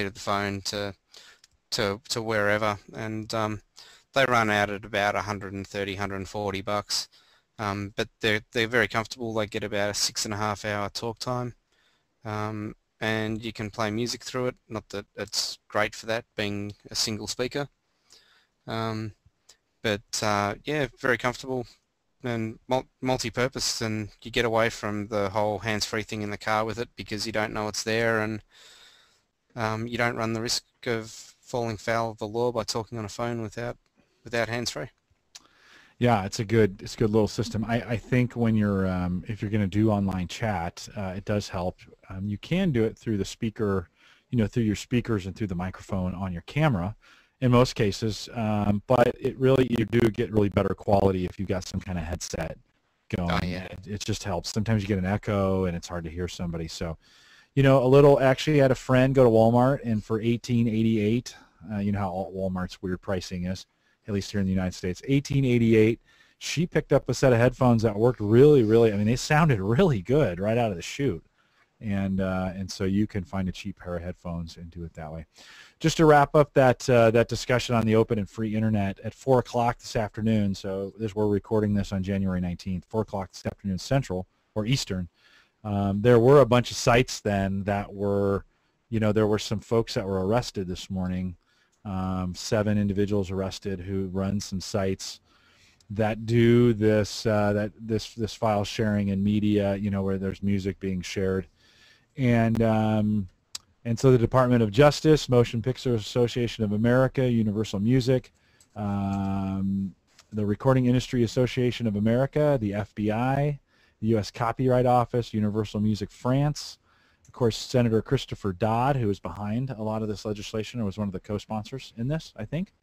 the phone to wherever, and they run out at about $130, $140. But they're very comfortable. They get about a 6.5 hour talk time, and you can play music through it. Not that it's great for that, being a single speaker, but yeah, very comfortable and multi-purpose, and you get away from the whole hands-free thing in the car with it because you don't know it's there, and you don't run the risk of falling foul of the law by talking on a phone without hands-free. Yeah, it's a good little system. I think when you're if you're going to do online chat, it does help. You can do it through the speaker, through your speakers and through the microphone on your camera, in most cases. But you do get really better quality if you've got some kind of headset going. Oh, yeah. It just helps. Sometimes you get an echo and it's hard to hear somebody. So, actually, I had a friend go to Walmart, and for $18.88, you know how Walmart's weird pricing is, at least here in the United States, $18.88, she picked up a set of headphones that worked really, really, they sounded really good right out of the chute. And so you can find a cheap pair of headphones and do it that way. Just to wrap up that discussion on the open and free internet, at 4 o'clock this afternoon, so we're recording this on January 19th, 4 o'clock this afternoon Central or Eastern, there were a bunch of sites then that were, there were some folks that were arrested this morning, 7 individuals arrested who run some sites that do this this file sharing and media, where there's music being shared. And so the Department of Justice, Motion Picture Association of America, Universal Music, the Recording Industry Association of America, the FBI, the U.S. Copyright Office, Universal Music France, of course, Senator Christopher Dodd, who was behind a lot of this legislation, or was one of the co-sponsors in this, I think,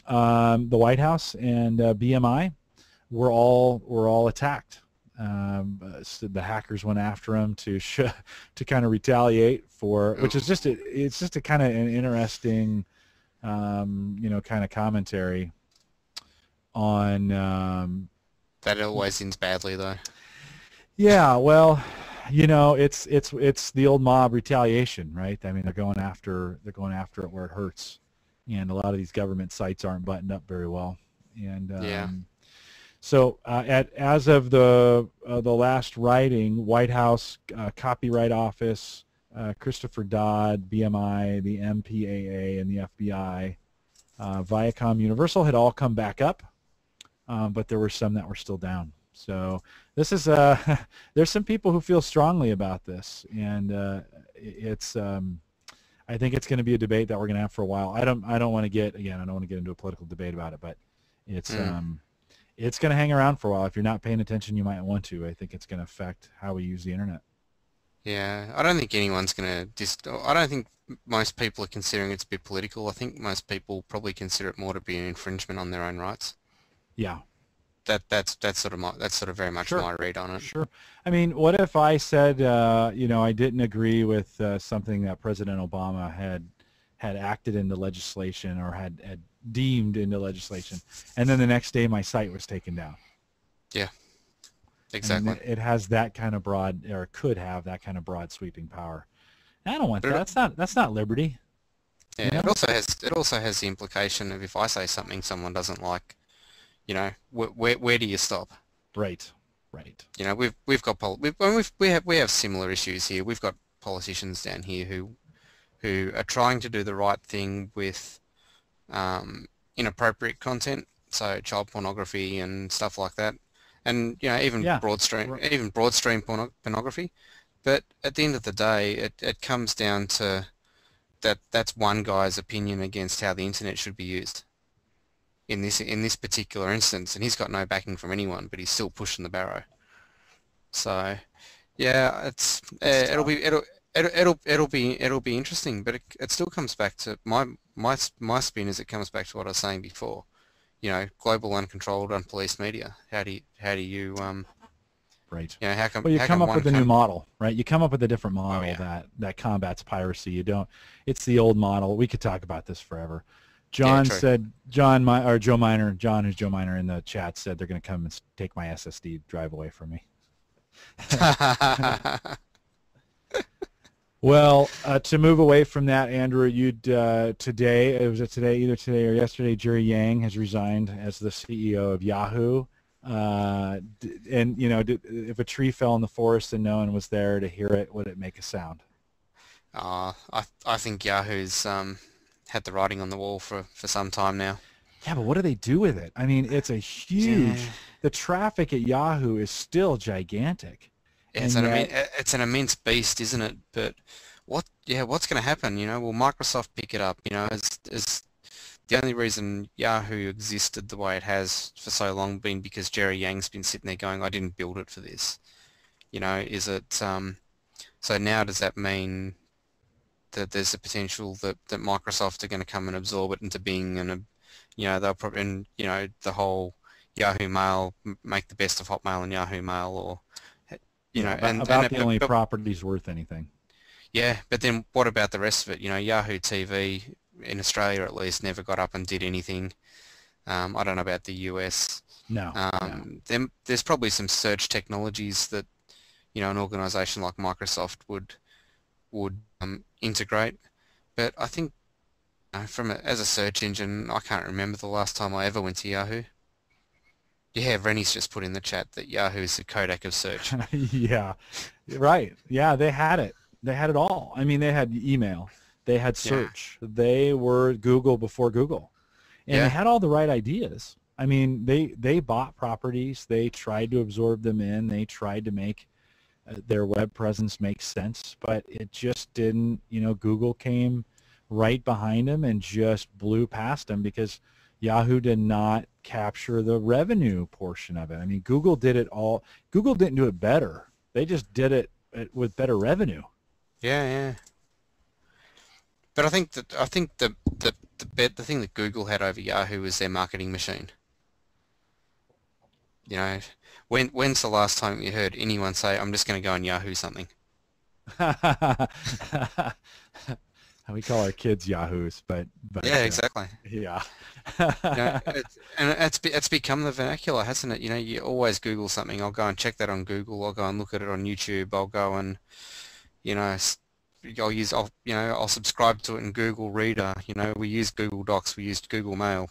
the White House and BMI were all attacked So the hackers went after him to to kind of retaliate for, which is just it's just a kind of an interesting, kind of commentary on. That always ends badly, though. Yeah, well, it's the old mob retaliation, right? I mean, they're going after it where it hurts, and a lot of these government sites aren't buttoned up very well, and Yeah. So as of the last writing, White House, Copyright Office, Christopher Dodd, BMI, the MPAA, and the FBI, Viacom, Universal had all come back up, but there were some that were still down. So this is there's some people who feel strongly about this, and it's I think it's going to be a debate that we're going to have for a while. I don't want to get into a political debate about it, but it's going to hang around for a while. If you're not paying attention, you might want to. I think it's going to affect how we use the internet. Yeah, I don't think anyone's going to I don't think most people are considering it to be political. I think most people probably consider it more to be an infringement on their own rights. Yeah. That's sort of very much Sure. my read on it. Sure. I mean, what if I said, I didn't agree with something that President Obama had acted into legislation or had deemed into legislation, and then the next day my site was taken down? Yeah, exactly. I mean, it has that kind of broad, or could have that kind of broad sweeping power. I don't want that. That's not liberty. Yeah, it also has the implication of if I say something someone doesn't like, where do you stop? Right. We have similar issues here. We've got politicians down here who are trying to do the right thing with inappropriate content, so child pornography and stuff like that, and even broad stream pornography. But at the end of the day, it comes down to that's one guy's opinion against how the internet should be used in this particular instance, and he's got no backing from anyone, but he's still pushing the barrow. So yeah, it'll be interesting, but it still comes back to my spin is it comes back to what I was saying before. Global uncontrolled, unpoliced media. How do you Right. how come? Well, you how come come up one with a new model, right? You come up with a different model that combats piracy. You don't. It's the old model. We could talk about this forever. John said, Joe Miner, John, who's Joe Miner in the chat, said they're going to come and take my SSD drive away from me. Well, to move away from that, Andrew, either today or yesterday, Jerry Yang has resigned as the CEO of Yahoo. And if a tree fell in the forest and no one was there to hear it, would it make a sound? I think Yahoo's had the writing on the wall for some time now. Yeah, but what do they do with it? I mean, it's a huge. Yeah. The traffic at Yahoo is still gigantic. It's an immense beast, isn't it? But what's going to happen? Will Microsoft pick it up? Is the only reason Yahoo existed the way it has for so long been because Jerry Yang's been sitting there going, I didn't build it for this. Is it so now does that mean that there's a potential that Microsoft are going to come and absorb it into Bing and they'll probably the whole Yahoo Mail, make the best of Hotmail and Yahoo Mail, or the only property's worth anything. Yeah, but then what about the rest of it? Yahoo TV in Australia at least never got up and did anything. I don't know about the US. No. There's probably some search technologies that an organisation like Microsoft would integrate, but I think as a search engine, I can't remember the last time I ever went to Yahoo. Yeah, Rennie's just put in the chat that Yahoo is the Kodak of search. Yeah, right. Yeah, they had it. They had it all. I mean, they had email. They had search. Yeah. They were Google before Google. And they had all the right ideas. I mean, they bought properties. They tried to absorb them in. They tried to make their web presence make sense. But it just didn't. Google came right behind them and just blew past them because Yahoo did not capture the revenue portion of it. I mean, Google did it all. Google didn't do it better. They just did it with better revenue. Yeah. But I think the thing that Google had over Yahoo was their marketing machine. When's the last time you heard anyone say, "I'm just going to go on Yahoo something"? We call our kids Yahoos, but Yeah, exactly. yeah. It's become the vernacular, hasn't it? You always Google something. I'll go and check that on Google. I'll go and look at it on YouTube. I'll go and you know, s- I'll subscribe to it in Google Reader. We use Google Docs. We use Google Mail.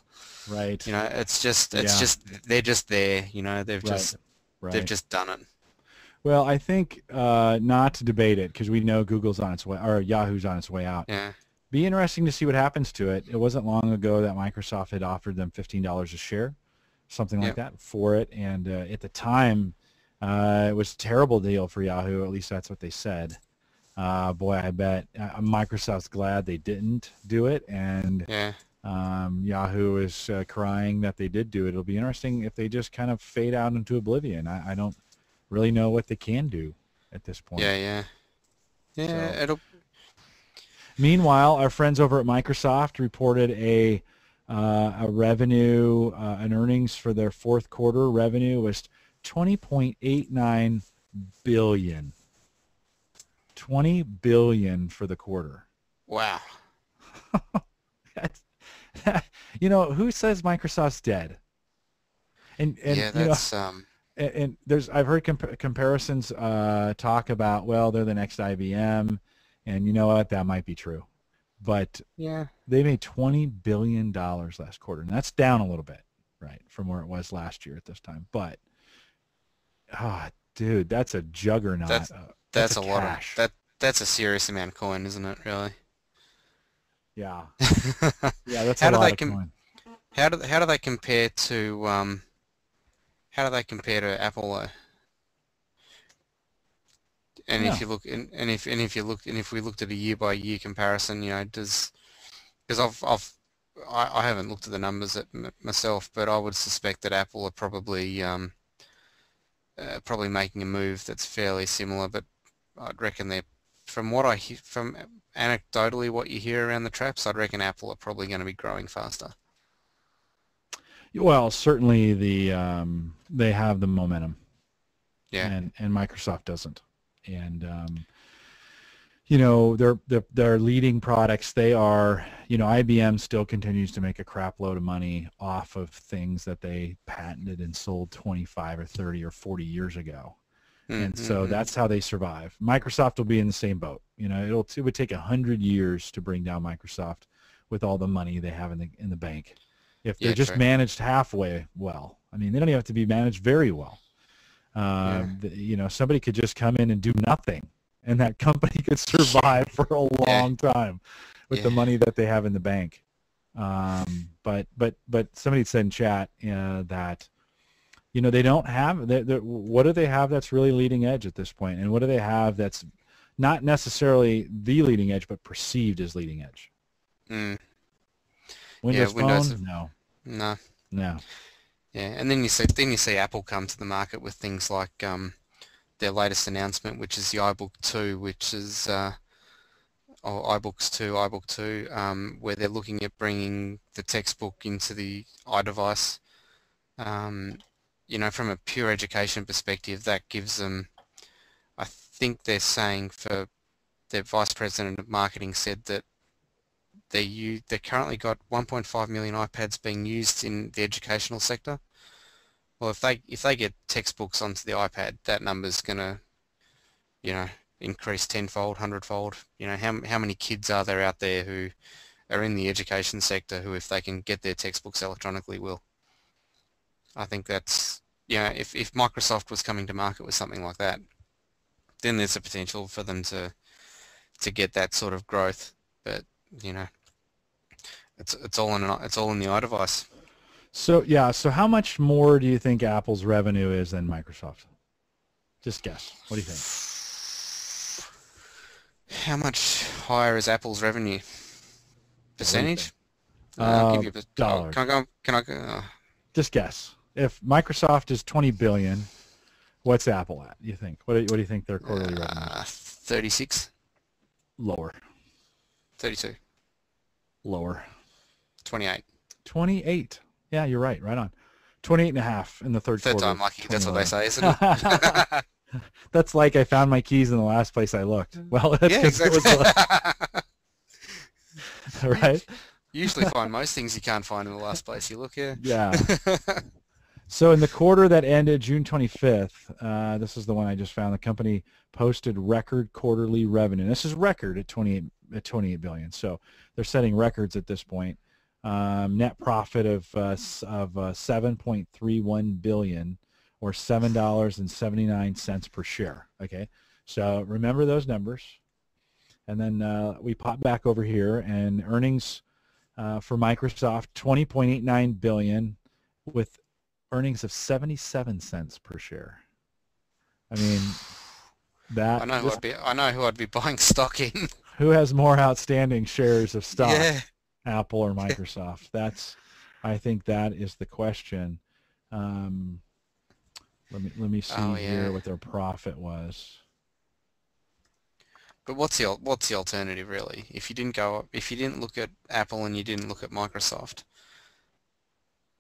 Right. It's Yeah. just they're just there. Right. They've Right. just done it. Well, I think not to debate it because we know Google's on its way, or Yahoo's on its way out. Yeah, Be interesting to see what happens to it. It wasn't long ago that Microsoft had offered them $15 a share, something like yeah, that, for it. And at the time, it was a terrible deal for Yahoo. At least that's what they said. Boy, I bet Microsoft's glad they didn't do it, and yeah, Yahoo is crying that they did do it. It'll be interesting if they just kind of fade out into oblivion. I don't really know what they can do at this point. yeah, yeah, So, yeah. It'll meanwhile, our friends over at Microsoft reported a revenue, an earnings for their fourth quarter. Revenue was 20.89 billion. 20 billion for the quarter. Wow. That's, who says Microsoft's dead? And Yeah, that's and there's I've heard comparisons talk about, well, they're the next IBM, and you know what, that might be true, but yeah, they made $20 billion last quarter, and that's down a little bit, right, from where it was last year at this time. But dude, that's a juggernaut. that's That's that's a a lot of cash. that's a serious amount of coin, isn't it? Really. Yeah, yeah, that's a How do lot they of coin. how do they compare to Apple though? And Yeah. if you look and if we looked at a year by year comparison, does because I haven't looked at the numbers myself, but I would suspect that Apple are probably making a move that's fairly similar. But I'd reckon they're from what I hear from anecdotally what you hear around the traps, I'd reckon Apple are probably going to be growing faster. Well, certainly they have the momentum, Yeah. and Microsoft doesn't. And their leading products, they are, IBM still continues to make a crap load of money off of things that they patented and sold 25 or 30 or 40 years ago. And so Mm-hmm. that's how they survive. Microsoft will be in the same boat. It would take 100 years to bring down Microsoft with all the money they have in the bank. If they're Yeah, just true. managed halfway well. I mean, they don't even have to be managed very well. Yeah. Somebody could just come in and do nothing, and that company could survive for a Yeah. long time with the Yeah. money that they have in the bank. But somebody said in chat that they don't have what do they have that's really leading edge at this point, and what do they have that's not necessarily the leading edge but perceived as leading edge? Mm. Yeah. Windows Windows. Phone? No, No. no. Yeah. And then you see Apple come to the market with things like their latest announcement, which is the iBook 2, which is or iBook 2, where they're looking at bringing the textbook into the iDevice. From a pure education perspective, that gives them, I think they're saying for their vice president of marketing said that they currently got 1.5 million iPads being used in the educational sector. Well, if they get textbooks onto the iPad, that number's gonna, increase tenfold, hundredfold. How many kids are there out there who are in the education sector who, if they can get their textbooks electronically, will? I think that's, if Microsoft was coming to market with something like that, then there's a potential for them to get that sort of growth. But you know, it's all in the iDevice. So yeah, so how much more do you think Apple's revenue is than Microsoft? Just guess. What do you think? How much higher is Apple's revenue? Yeah, what do you think? Percentage? I'll give you Dollars. can I go? Just guess. If Microsoft is 20 billion, what's Apple at? You think? What do you think their quarterly revenue is? 36, Lower. 32, Lower. 28. 28. Yeah, you're right. Right on. 28.5 in the third Third quarter. time lucky. That's what they say, isn't it? it? That's like I found my keys in the last place I looked. Well, that's Yeah, 'cause exactly. it was right. You usually find most things you can't find in the last place you look, yeah. Yeah. So in the quarter that ended June 25th, this is the one I just found. The company posted record quarterly revenue. This is record at 28 billion. So they're setting records at this point. Net profit of 7.31 billion, or $7.79 per share. Okay, so remember those numbers, and then we pop back over here, and earnings for Microsoft 20.89 billion, with earnings of 77 cents per share. I mean, that I know who I'd be buying stock in. who has more outstanding shares of stock, Yeah. Apple or Microsoft? I think that is the question. Let me see here what their profit was. But what's the alternative really? If you didn't look at Apple and you didn't look at Microsoft,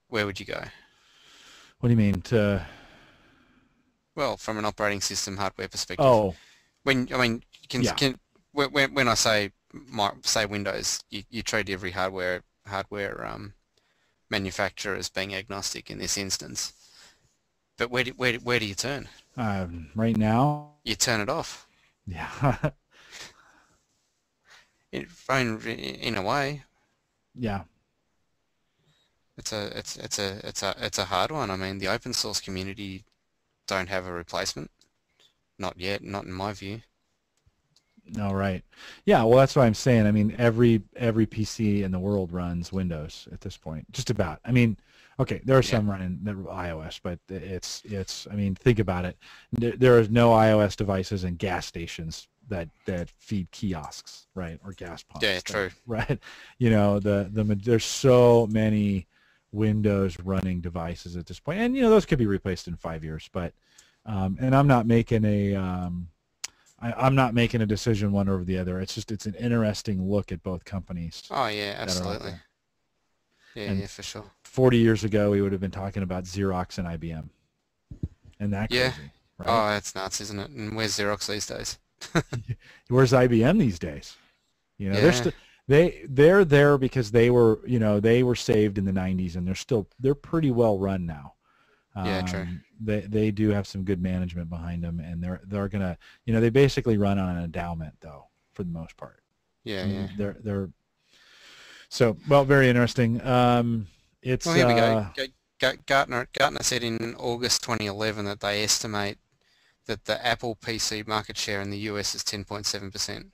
where would you go? What do you mean to? Well, from an operating system hardware perspective. Oh, when I say Windows, you treat every hardware manufacturer as being agnostic in this instance. But where do you turn? Right now, You turn it off. Yeah. In a way. Yeah. It's a hard one. I mean, the open source community don't have a replacement. Not yet, not in my view. No, right. Yeah, well, that's what I'm saying. I mean, every PC in the world runs Windows at this point, just about. I mean, okay, there are some running iOS, but it's. I mean, think about it. There is no iOS devices in gas stations that feed kiosks, right, or gas pumps. Yeah, true. Right. You know, there's so many Windows running devices at this point, and those could be replaced in 5 years. But and I'm not making I'm not making a decision one over the other. It's an interesting look at both companies. Oh yeah, absolutely. Yeah, for sure. 40 years ago, we would have been talking about Xerox and IBM, and that crazy. Right? Oh, that's nuts, isn't it? And where's Xerox these days? Where's IBM these days? They're there because they were saved in the 90s, and they're pretty well run now. Yeah, true. They do have some good management behind them, and they're gonna they basically run on an endowment though, for the most part. Yeah. They're so very interesting. It's here we go. Gartner said in August 2011 that they estimate that the Apple PC market share in the US is 10.7%.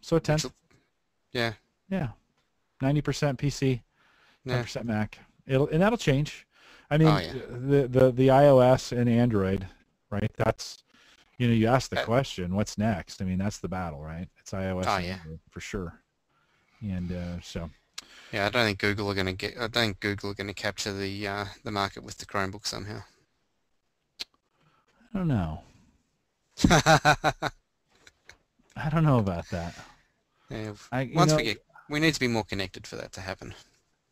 So a tenth. Yeah. 90% PC, 10% Mac. And that'll change. I mean, the iOS and Android, right? That's you ask the question, what's next? I mean, that's the battle, right? It's iOS and Android, for sure. And so. Yeah, I don't think Google are going to capture the market with the Chromebook somehow. I don't know. I don't know about that. Yeah, we need to be more connected for that to happen.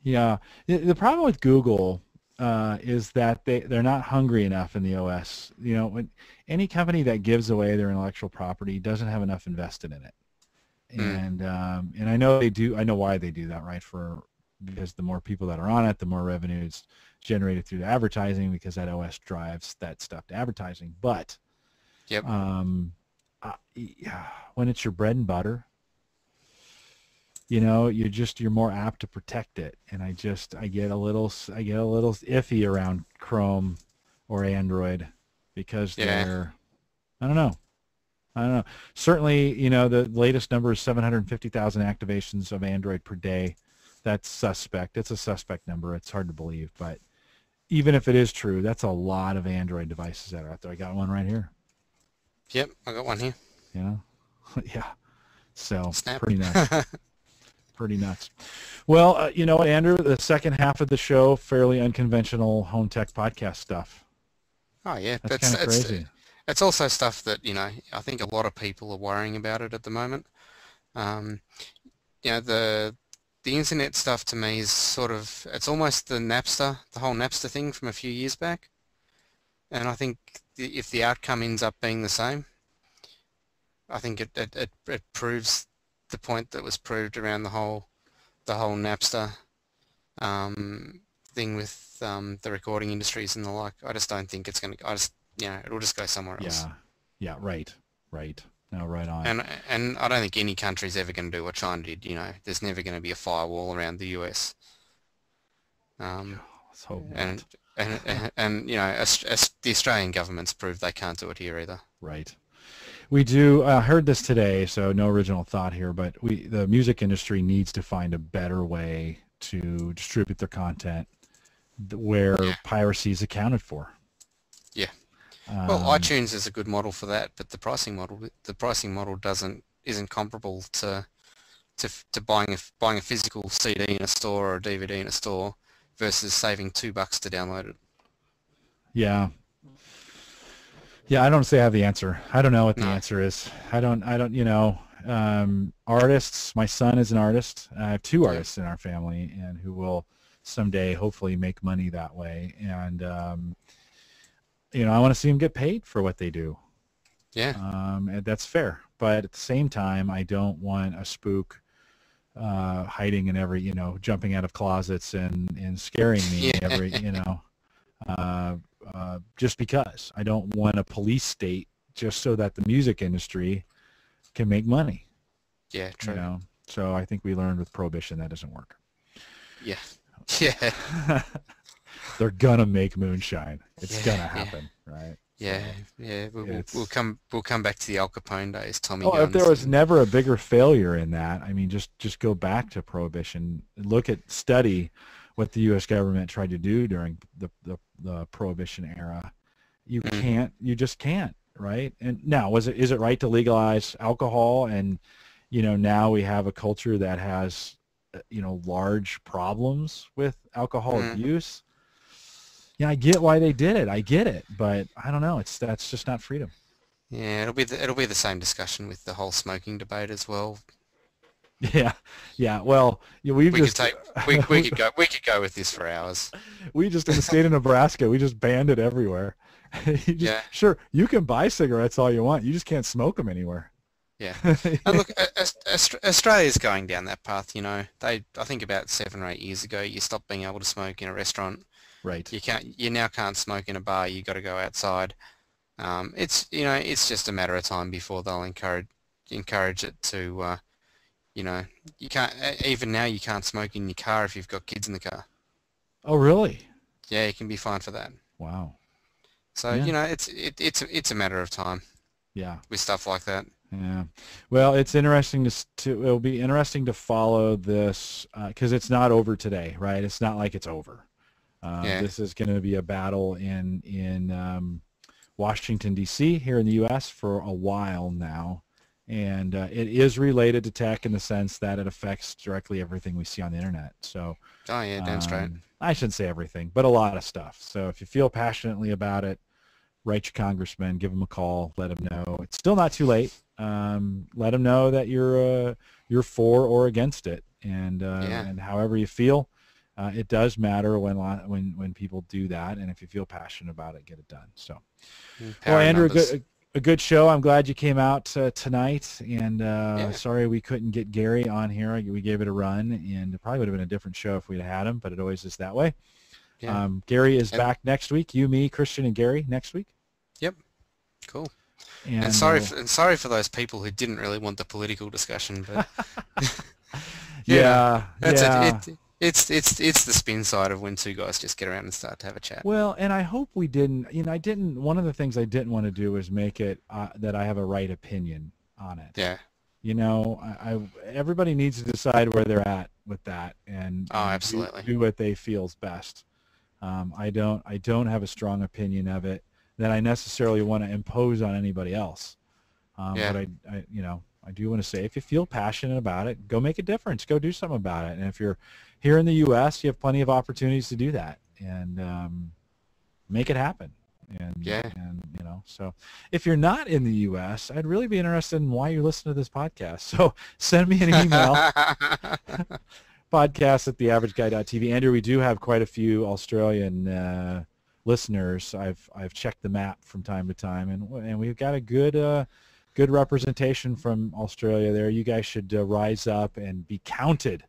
Yeah, the problem with Google is that they're not hungry enough in the OS. When any company that gives away their intellectual property doesn't have enough invested in it, and I know they do. I know why they do that, right? Because the more people that are on it, the more revenue is generated through the advertising, because that OS drives that stuff to advertising. But when it's your bread and butter, you're more apt to protect it, and I get a little iffy around Chrome or Android, because they're I don't know. Certainly, the latest number is 750,000 activations of Android per day. That's suspect. It's a suspect number. It's hard to believe, but even if it is true, that's a lot of Android devices that are out there. I got one right here. Yep, I got one here. Yeah. So Snap. Pretty nuts. Pretty nuts. Well, you know what, Andrew? The second half of the show, fairly unconventional home tech podcast stuff. Oh yeah, that's kind of crazy. It's also stuff that I think a lot of people are worrying about it at the moment. The the internet stuff to me is sort of, it's almost the whole Napster thing from a few years back. And I think if the outcome ends up being the same, I think it proves the point that was proved around the whole Napster thing with the recording industries and the like. I just don't think it's going to. It'll just go somewhere else. Yeah, right. No, right on. And I don't think any country's ever going to do what China did. There's never going to be a firewall around the US. Let's hope and not. and the Australian government's proved they can't do it here either. Right. We do. I heard this today, so no original thought here, but the music industry needs to find a better way to distribute their content where piracy is accounted for. Yeah. Well, iTunes is a good model for that, but the pricing model isn't comparable to buying a physical CD in a store or a DVD in a store versus saving $2 to download it. Yeah. Yeah, I don't say I have the answer. I don't know what the answer is. I don't, artists, my son is an artist. I have two artists in our family and who will someday hopefully make money that way. And, I want to see them get paid for what they do. Yeah. And that's fair. But at the same time, I don't want a spook hiding in every, jumping out of closets and scaring me every, just because. I don't want a police state just so that the music industry can make money. Yeah, true. So I think we learned with Prohibition that doesn't work. Yeah. Yeah. They're gonna make moonshine. It's gonna happen, right? Yeah, We'll come back to the Al Capone days, Tommy Oh, guns. if there was never a bigger failure in that, I mean, just go back to Prohibition. Study what the U.S. government tried to do during the Prohibition era. You just can't, right? And now, is it right to legalize alcohol? And now we have a culture that has large problems with alcohol abuse. Yeah, I get why they did it. I get it, but I don't know. That's just not freedom. Yeah, it'll be the same discussion with the whole smoking debate as well. Yeah. Well, we could go with this for hours. We just in the state of Nebraska, we just banned it everywhere. Sure, you can buy cigarettes all you want. You just can't smoke them anywhere. Yeah. And look, Australia's going down that path. I think about 7 or 8 years ago, you stopped being able to smoke in a restaurant. Right. You now can't smoke in a bar. You got to go outside. It's just a matter of time before they'll encourage it to. You can't even now. You can't smoke in your car if you've got kids in the car. Oh, really? Yeah, you can be fined for that. Wow. So it's a matter of time. Yeah. With stuff like that. Yeah. Well, it's interesting it'll be interesting to follow this because it's not over today, right? It's not like it's over. This is going to be a battle in Washington, D.C. here in the U.S. for a while now. And it is related to tech in the sense that it affects directly everything we see on the internet. So, damn straight. I shouldn't say everything, but a lot of stuff. So if you feel passionately about it, write your congressman, give them a call, let them know. It's still not too late. Let them know that you're for or against it, and however you feel. It does matter when people do that, and if you feel passionate about it, get it done. So, well, Andrew, a good show. I'm glad you came out tonight, and sorry we couldn't get Gary on here. We gave it a run, and it probably would have been a different show if we'd had him, but it always is that way. Yeah. Gary is back next week. You, me, Christian, and Gary next week. Yep. Cool. And sorry for those people who didn't really want the political discussion, but It's the spin side of when two guys just get around and start to have a chat. Well, and I hope we didn't. One of the things I didn't want to do was make it that I have a right opinion on it. Yeah. Everybody needs to decide where they're at with that and absolutely do what they feels best. I don't have a strong opinion of it that I necessarily want to impose on anybody else. But I do want to say, if you feel passionate about it, go make a difference. Go do something about it. And if you're here in the U.S., you have plenty of opportunities to do that and make it happen. So if you're not in the U.S., I'd really be interested in why you're listening to this podcast. So send me an email. podcast at theaverageguy.tv. Andrew, we do have quite a few Australian listeners. I've checked the map from time to time, and we've got a good representation from Australia there. You guys should rise up and be counted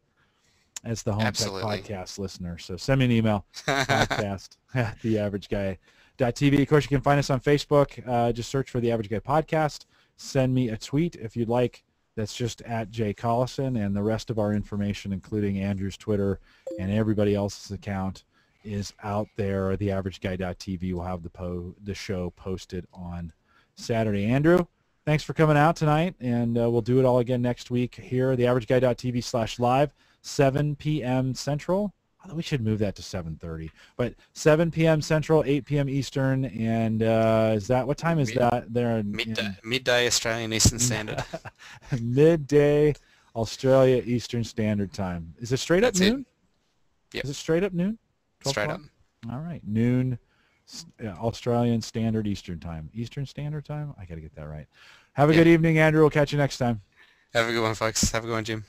as the Home Tech Podcast listener. So send me an email, podcast at theaverageguy.tv. Of course, you can find us on Facebook. Just search for The Average Guy Podcast. Send me a tweet if you'd like. That's just at Jay Collison, and the rest of our information, including Andrew's Twitter and everybody else's account, is out there. TheAverageGuy.tv will have the show posted on Saturday. Andrew, thanks for coming out tonight, and we'll do it all again next week here. TheAverageGuy.tv/live, 7 p.m. Central. Although we should move that to 7:30, but 7 p.m. Central, 8 p.m. Eastern, and what time is that there? Midday Australian Eastern Standard. Midday Australia Eastern Standard Time. Is it straight up noon? Yep. Is it straight up noon? Straight up. All right, noon Australian Standard Eastern Time. Eastern Standard Time? I got to get that right. Have a good evening, Andrew. We'll catch you next time. Have a good one, folks. Have a good one, Jim.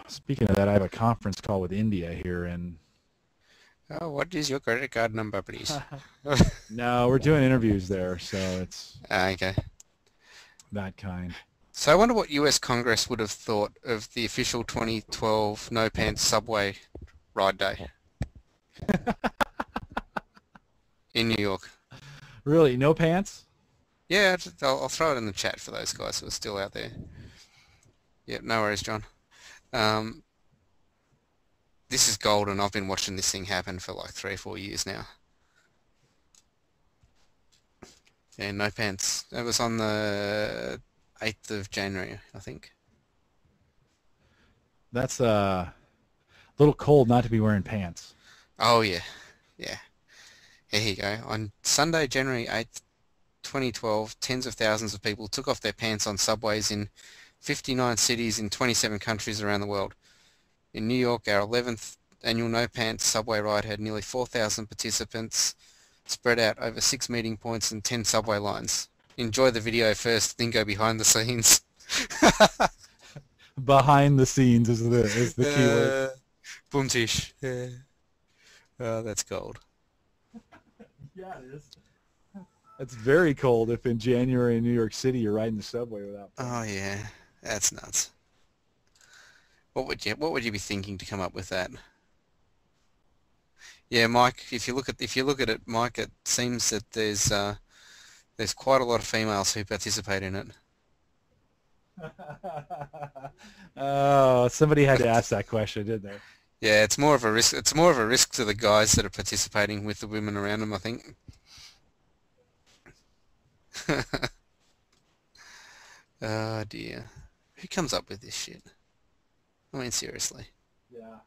Speaking of that, I have a conference call with India here, and oh, what is your credit card number, please? no, we're doing interviews there, so it's okay. That kind. So I wonder what U.S. Congress would have thought of the official 2012 No Pants Subway Ride Day in New York. Really, no pants? Yeah, I'll throw it in the chat for those guys who are still out there. Yep, no worries, John. This is golden. I've been watching this thing happen for like 3 or 4 years now. Yeah, no pants. It was on the 8th of January, I think. That's a little cold not to be wearing pants. Oh, yeah. Yeah. Here you go. On Sunday, January 8th, 2012, tens of thousands of people took off their pants on subways in 59 cities in 27 countries around the world. In New York, our 11th annual No Pants subway ride had nearly 4,000 participants spread out over 6 meeting points and 10 subway lines. Enjoy the video first, then go behind the scenes. Behind the scenes is the key word. Boomtish. Yeah. Oh, that's gold. Yeah, it is. It's very cold if in January in New York City you're riding the subway without pants. Oh yeah, that's nuts. What would you be thinking to come up with that? Yeah, Mike, if you look at it, Mike, it seems that there's quite a lot of females who participate in it. Oh, somebody had to ask that question, didn't they? Yeah, it's more of a risk. It's more of a risk to the guys that are participating with the women around them, I think. Oh dear. Who comes up with this shit? I mean, seriously. Yeah.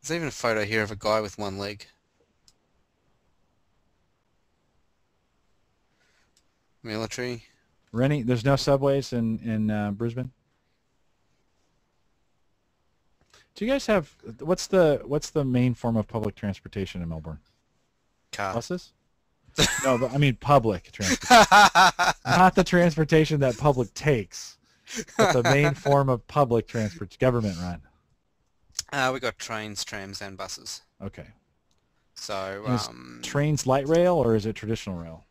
There's even a photo here of a guy with one leg. Military. Rennie, there's no subways in Brisbane? Do you guys have what's the main form of public transportation in Melbourne? Car. Buses? No, but I mean public transportation. Not the transportation that public takes, but the main form of public transport, government run. We got trains, trams, and buses. Okay. So Is trains light rail or is it traditional rail?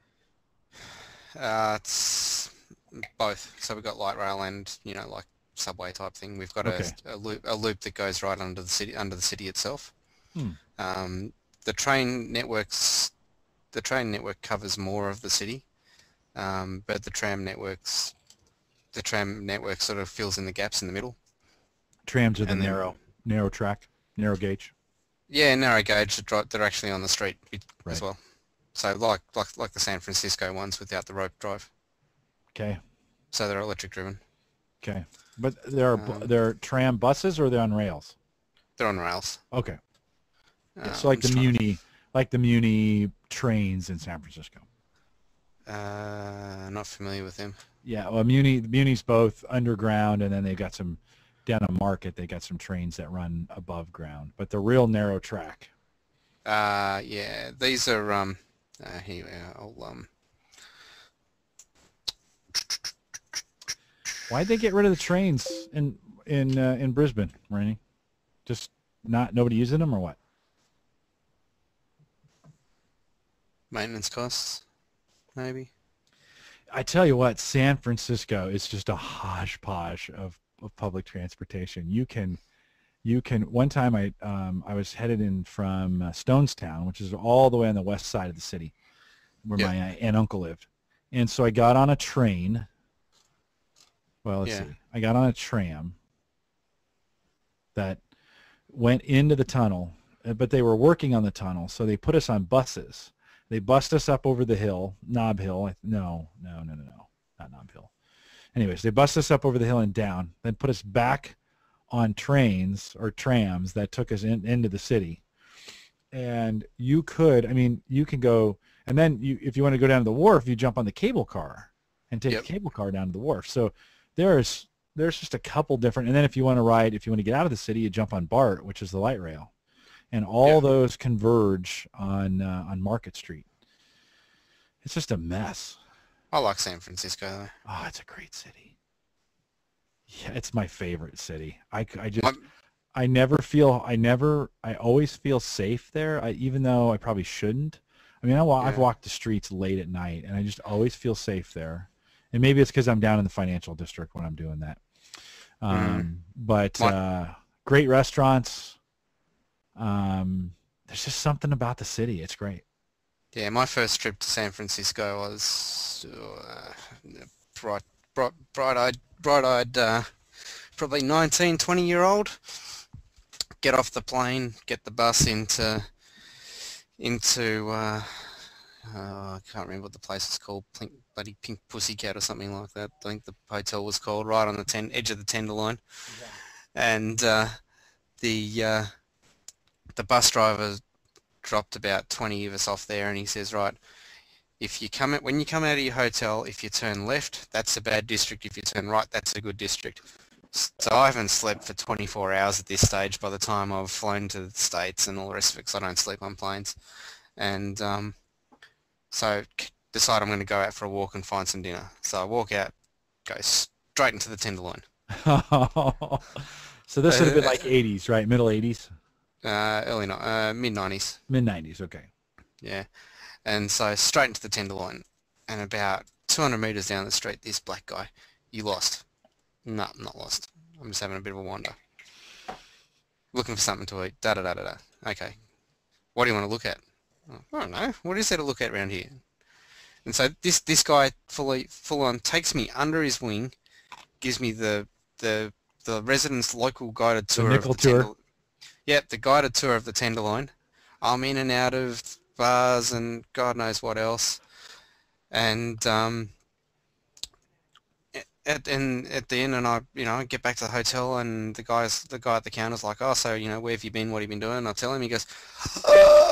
It's both. So we've got light rail and like subway type thing. We've got a loop that goes right under the city itself. The train network covers more of the city, but the tram network sort of fills in the gaps in the middle. Trams are the narrow track, narrow gauge. Yeah, narrow gauge. They're actually on the street as Right. well. So like the San Francisco ones without the rope drive. Okay. So they're electric driven. Okay, but they're tram buses or they're on rails? They're on rails. Okay. So like the Muni trains in San Francisco. Not familiar with them. Yeah, well, Muni's both underground, and then they've got some down a Market. They got some trains that run above ground, but the real narrow track. Yeah, these are here we are. Why'd they get rid of the trains in Brisbane, Randy? Just nobody using them, or what? Maintenance costs, maybe. I tell you what, San Francisco is just a hodgepodge of public transportation. You can. One time I was headed in from Stonestown, which is all the way on the west side of the city, where my aunt and uncle lived, and so I got on a train. Well, let's see. I got on a tram that went into the tunnel, but they were working on the tunnel, so they put us on buses. They bussed us up over the hill, Nob Hill. No, not Nob Hill. Anyways, they bussed us up over the hill and down, then put us back on trains or trams that took us into the city. And you can go, and then if you want to go down to the wharf, you jump on the cable car and take the cable car down to the wharf. So there's just a couple different, and then if you want to get out of the city, you jump on BART, which is the light rail. And all those converge on Market Street. It's just a mess. I like San Francisco, though. Oh, it's a great city. Yeah, it's my favorite city. I always feel safe there, even though I probably shouldn't. I mean, I've walked the streets late at night, and I just always feel safe there. And maybe it's because I'm down in the financial district when I'm doing that. But great restaurants. There's just something about the city. It's great. Yeah, my first trip to San Francisco was bright-eyed, probably 19, 20-year-old. Get off the plane, get the bus into I can't remember what the place is called, bloody Pink Pussycat or something like that. I think the hotel was called, right on the edge of the Tenderloin. Yeah. And the bus driver dropped about 20 of us off there, and he says, right, when you come out of your hotel, if you turn left, that's a bad district. If you turn right, that's a good district. So I haven't slept for 24 hours at this stage by the time I've flown to the States and all the rest of it, because I don't sleep on planes. And so decide I'm going to go out for a walk and find some dinner. So I walk out, go straight into the Tenderloin. So this would have been like 80s, right? Middle 80s? Mid-90s. Mid-90s, okay. Yeah. And so straight into the Tenderloin. And about 200 metres down the street, this black guy, you lost. No, I'm not lost. I'm just having a bit of a wander. Looking for something to eat. Da-da-da-da-da. Okay. What do you want to look at? I don't know. What is there to look at around here? And so this guy full on takes me under his wing, gives me the resident's local guided tour of the Tenderloin. Yep, the guided tour of the Tenderloin. I'm in and out of bars and God knows what else. And at the end, and I get back to the hotel, and the guy at the counter's like, oh, so where have you been? What have you been doing? And I tell him, he goes, oh!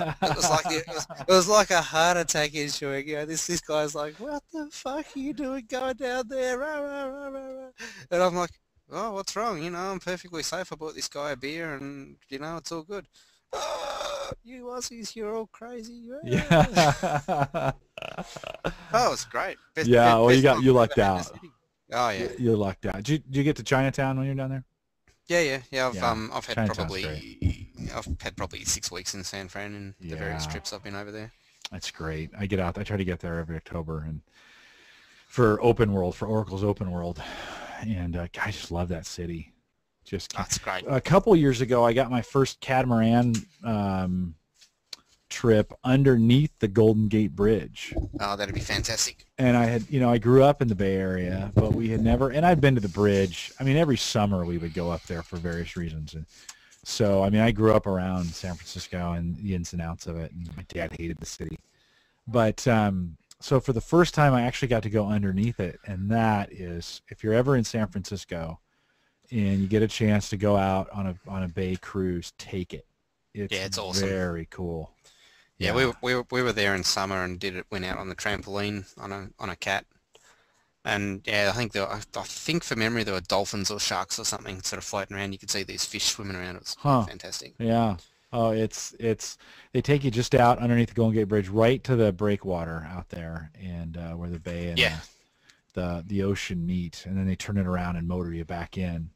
it was like a heart attack ensuing. This guy's like, what the fuck are you doing going down there? Rah, rah, rah, rah, rah. And I'm like, oh, what's wrong? I'm perfectly safe. I bought this guy a beer, and it's all good. Oh, you Aussies, you're all crazy. Yeah. Oh, it's great. You lucked out. Oh yeah, you lucked out. Did you get to Chinatown when you're down there? Yeah. I've had probably 6 weeks in San Fran in the various trips I've been over there. That's great. I try to get there every October, and for Oracle's Open World, and I just love that city. That's great. A couple years ago, I got my first catamaran trip underneath the Golden Gate Bridge. Oh, that'd be fantastic. And I grew up in the Bay Area, but we had never, and I'd been to the bridge. I mean, every summer we would go up there for various reasons. And so, I grew up around San Francisco and the ins and outs of it, and my dad hated the city. But so for the first time, I actually got to go underneath it, and that is, if you're ever in San Francisco and you get a chance to go out on a bay cruise, take it. It's awesome. Very cool. Yeah, we were there in summer and went out on the trampoline on a cat, and I think from memory there were dolphins or sharks or something sort of floating around. You could see these fish swimming around. It was fantastic. Yeah. Oh, they take you just out underneath the Golden Gate Bridge, right to the breakwater out there, and where the bay and the ocean meet, and then they turn it around and motor you back in.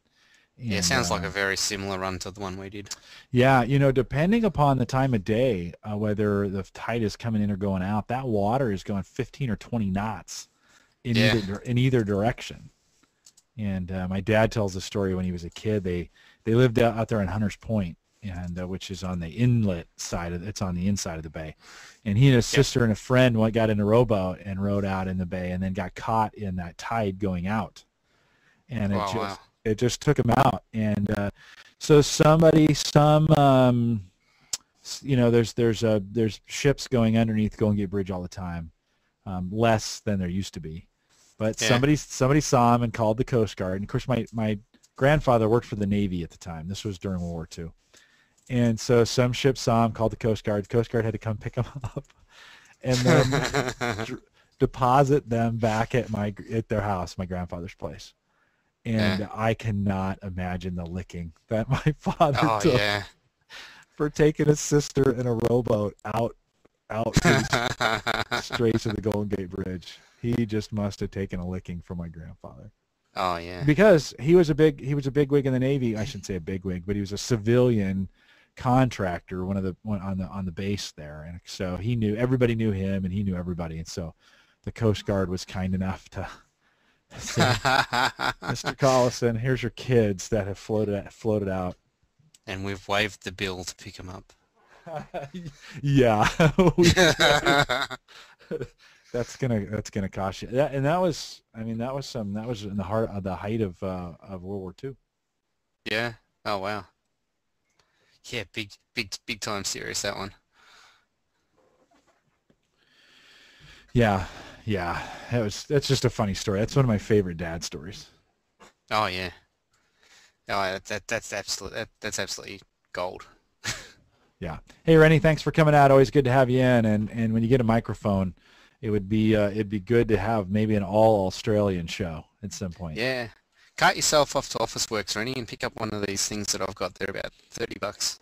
Yeah, And, sounds like a very similar run to the one we did. yeah, depending upon the time of day, whether the tide is coming in or going out, that water is going 15 or 20 knots in Yeah. either direction. And my dad tells the story when he was a kid. They lived out there in Hunters Point, and which is on the inlet side it's on the inside of the bay. And he and his sister and a friend got in a rowboat and rowed out in the bay, and then got caught in that tide going out. And it just took him out. And so there's ships going underneath Golden Gate Bridge all the time, less than there used to be. But somebody saw him and called the Coast Guard. And of course, my grandfather worked for the Navy at the time. This was during World War II. And so some ship saw him, called the Coast Guard. The Coast Guard had to come pick him up and then deposit them back at their house, my grandfather's place. And I cannot imagine the licking that my father took for taking his sister in a rowboat out straight to the Golden Gate Bridge. He just must have taken a licking from my grandfather. Oh yeah. Because he was a bigwig in the Navy. I shouldn't say a bigwig, but he was a civilian contractor, on the base there, and so everybody knew him, and he knew everybody, and so the Coast Guard was kind enough to say, Mr. Collison, here's your kids that have floated out, and we've waived the bill to pick them up. Yeah. That's gonna cost you. That was in the height of World War II. Yeah. Oh wow. Yeah, big time serious, that one. Yeah. That's just a funny story. That's one of my favorite dad stories. Oh yeah. Oh, that's absolutely gold. Yeah. Hey Rennie, thanks for coming out. Always good to have you in. And when you get a microphone, it'd be good to have maybe an all Australian show at some point. Yeah. Cart yourself off to Officeworks, Rennie, and pick up one of these things that I've got. They're about $30.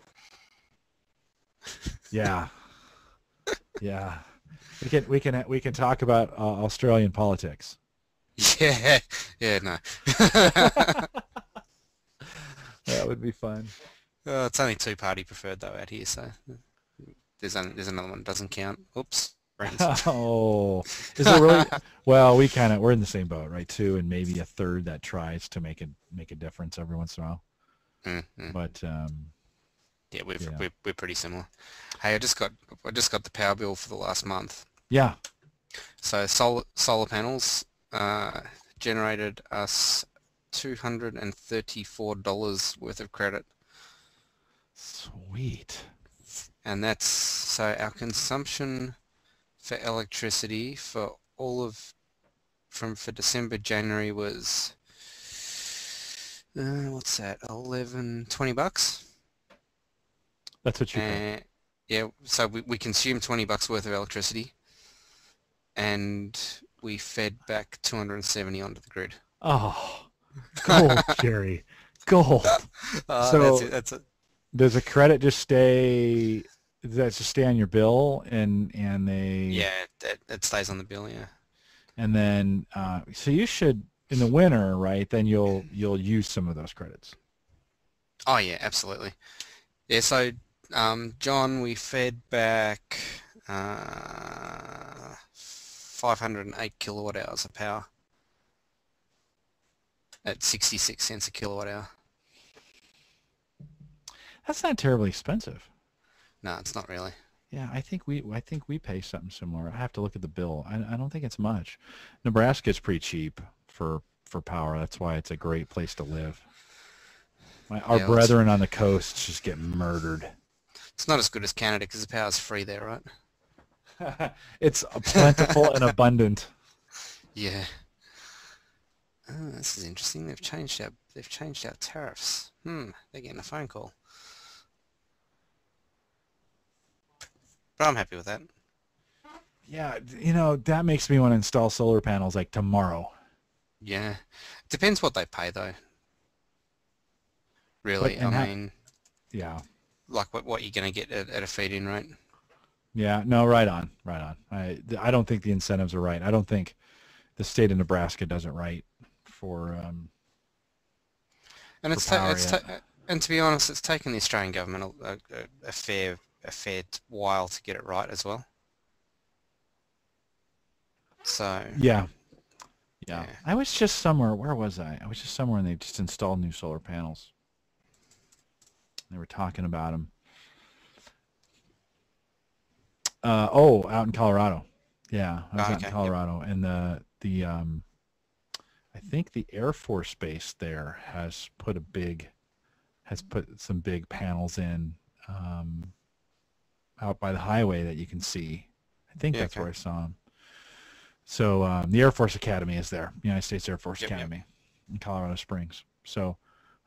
Yeah. Yeah. We can talk about Australian politics. Yeah. Yeah. No. That would be fun. It's only two-party preferred though out here, so there's another one that doesn't count. Oops. Oh, is it really? Well, we're in the same boat, right? Two, and maybe a third that tries to make a difference every once in a while. Mm-hmm. But yeah, we're pretty similar. Hey, I just got the power bill for the last month. Yeah. So solar panels generated us $234 worth of credit. Sweet. And that's our consumption for electricity for for December, January was what's that? $20. That's what you pay. Yeah, so we consumed $20 worth of electricity, and we fed back 270 onto the grid. Oh, gold, Jerry, gold. So that's it. Does a credit just stay? Does that just stay on your bill, and they? Yeah, it stays on the bill. Yeah. And then, so you should in the winter, right? Then you'll use some of those credits. Oh yeah, absolutely. Yeah. So, John, we fed back 508 kilowatt hours of power at 66 cents a kilowatt hour. That's not terribly expensive. No, it's not really. Yeah, I think we pay something similar. I have to look at the bill. I don't think it's much. Nebraska's pretty cheap for power. That's why it's a great place to live. Our brethren on the coast just get murdered. It's not as good as Canada because the power's free there, right? It's plentiful and abundant. Yeah. Oh, this is interesting. They've changed our tariffs. They're getting a phone call. But I'm happy with that. Yeah, that makes me want to install solar panels like tomorrow. Yeah. Depends what they pay though. Really, yeah. Like what you're going to get at a feed-in rate. Yeah, no, right on. I don't think the incentives are right. I don't think the state of Nebraska doesn't write for And it's power yet. and to be honest, it's taken the Australian government a fair while to get it right as well. So Yeah. yeah. I was just somewhere. Where was I? I was just somewhere, and they just installed new solar panels. They were talking about them. Out in Colorado. Yeah, I was out in Colorado, and I think the Air Force Base there has put some big panels in out by the highway that you can see. I think that's where I saw them. So the Air Force Academy is there, United States Air Force Academy in Colorado Springs. So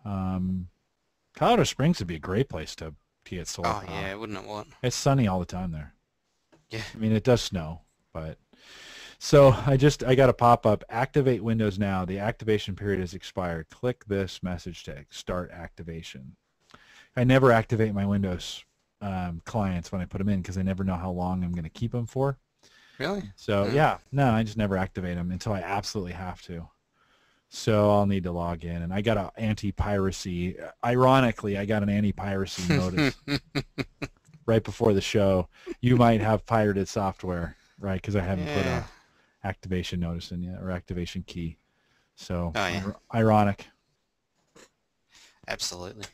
Colorado Springs would be a great place to get solar power. Yeah, wouldn't it? What? It's sunny all the time there. Yeah. I mean, it does snow, but so I got a pop-up, activate Windows now. The activation period has expired. Click this message to start activation. I never activate my Windows clients when I put them in because I never know how long I'm going to keep them for. Really? So no, I just never activate them until I absolutely have to. So I'll need to log in, and I got an anti-piracy. Ironically, I got an anti-piracy notice right before the show. You might have pirated software, right? Because I haven't put a activation notice in yet, or activation key. So ironic. Absolutely.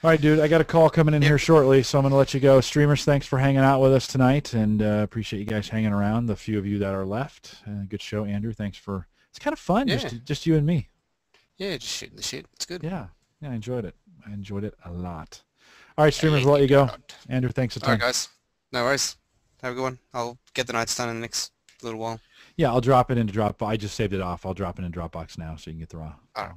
All right, dude, I got a call coming in here shortly, so I'm going to let you go. Streamers, thanks for hanging out with us tonight, and appreciate you guys hanging around, the few of you that are left. Good show, Andrew. Thanks for... It's kind of fun, just you and me. Yeah, just shooting the shit. It's good. Yeah, I enjoyed it. I enjoyed it a lot. All right, streamers, we'll let you go. Andrew, thanks a ton. All right, guys. No worries. Have a good one. I'll get the notes done in the next little while. Yeah, I'll drop it into Dropbox. I just saved it off. I'll drop it in Dropbox now so you can get the raw. All right.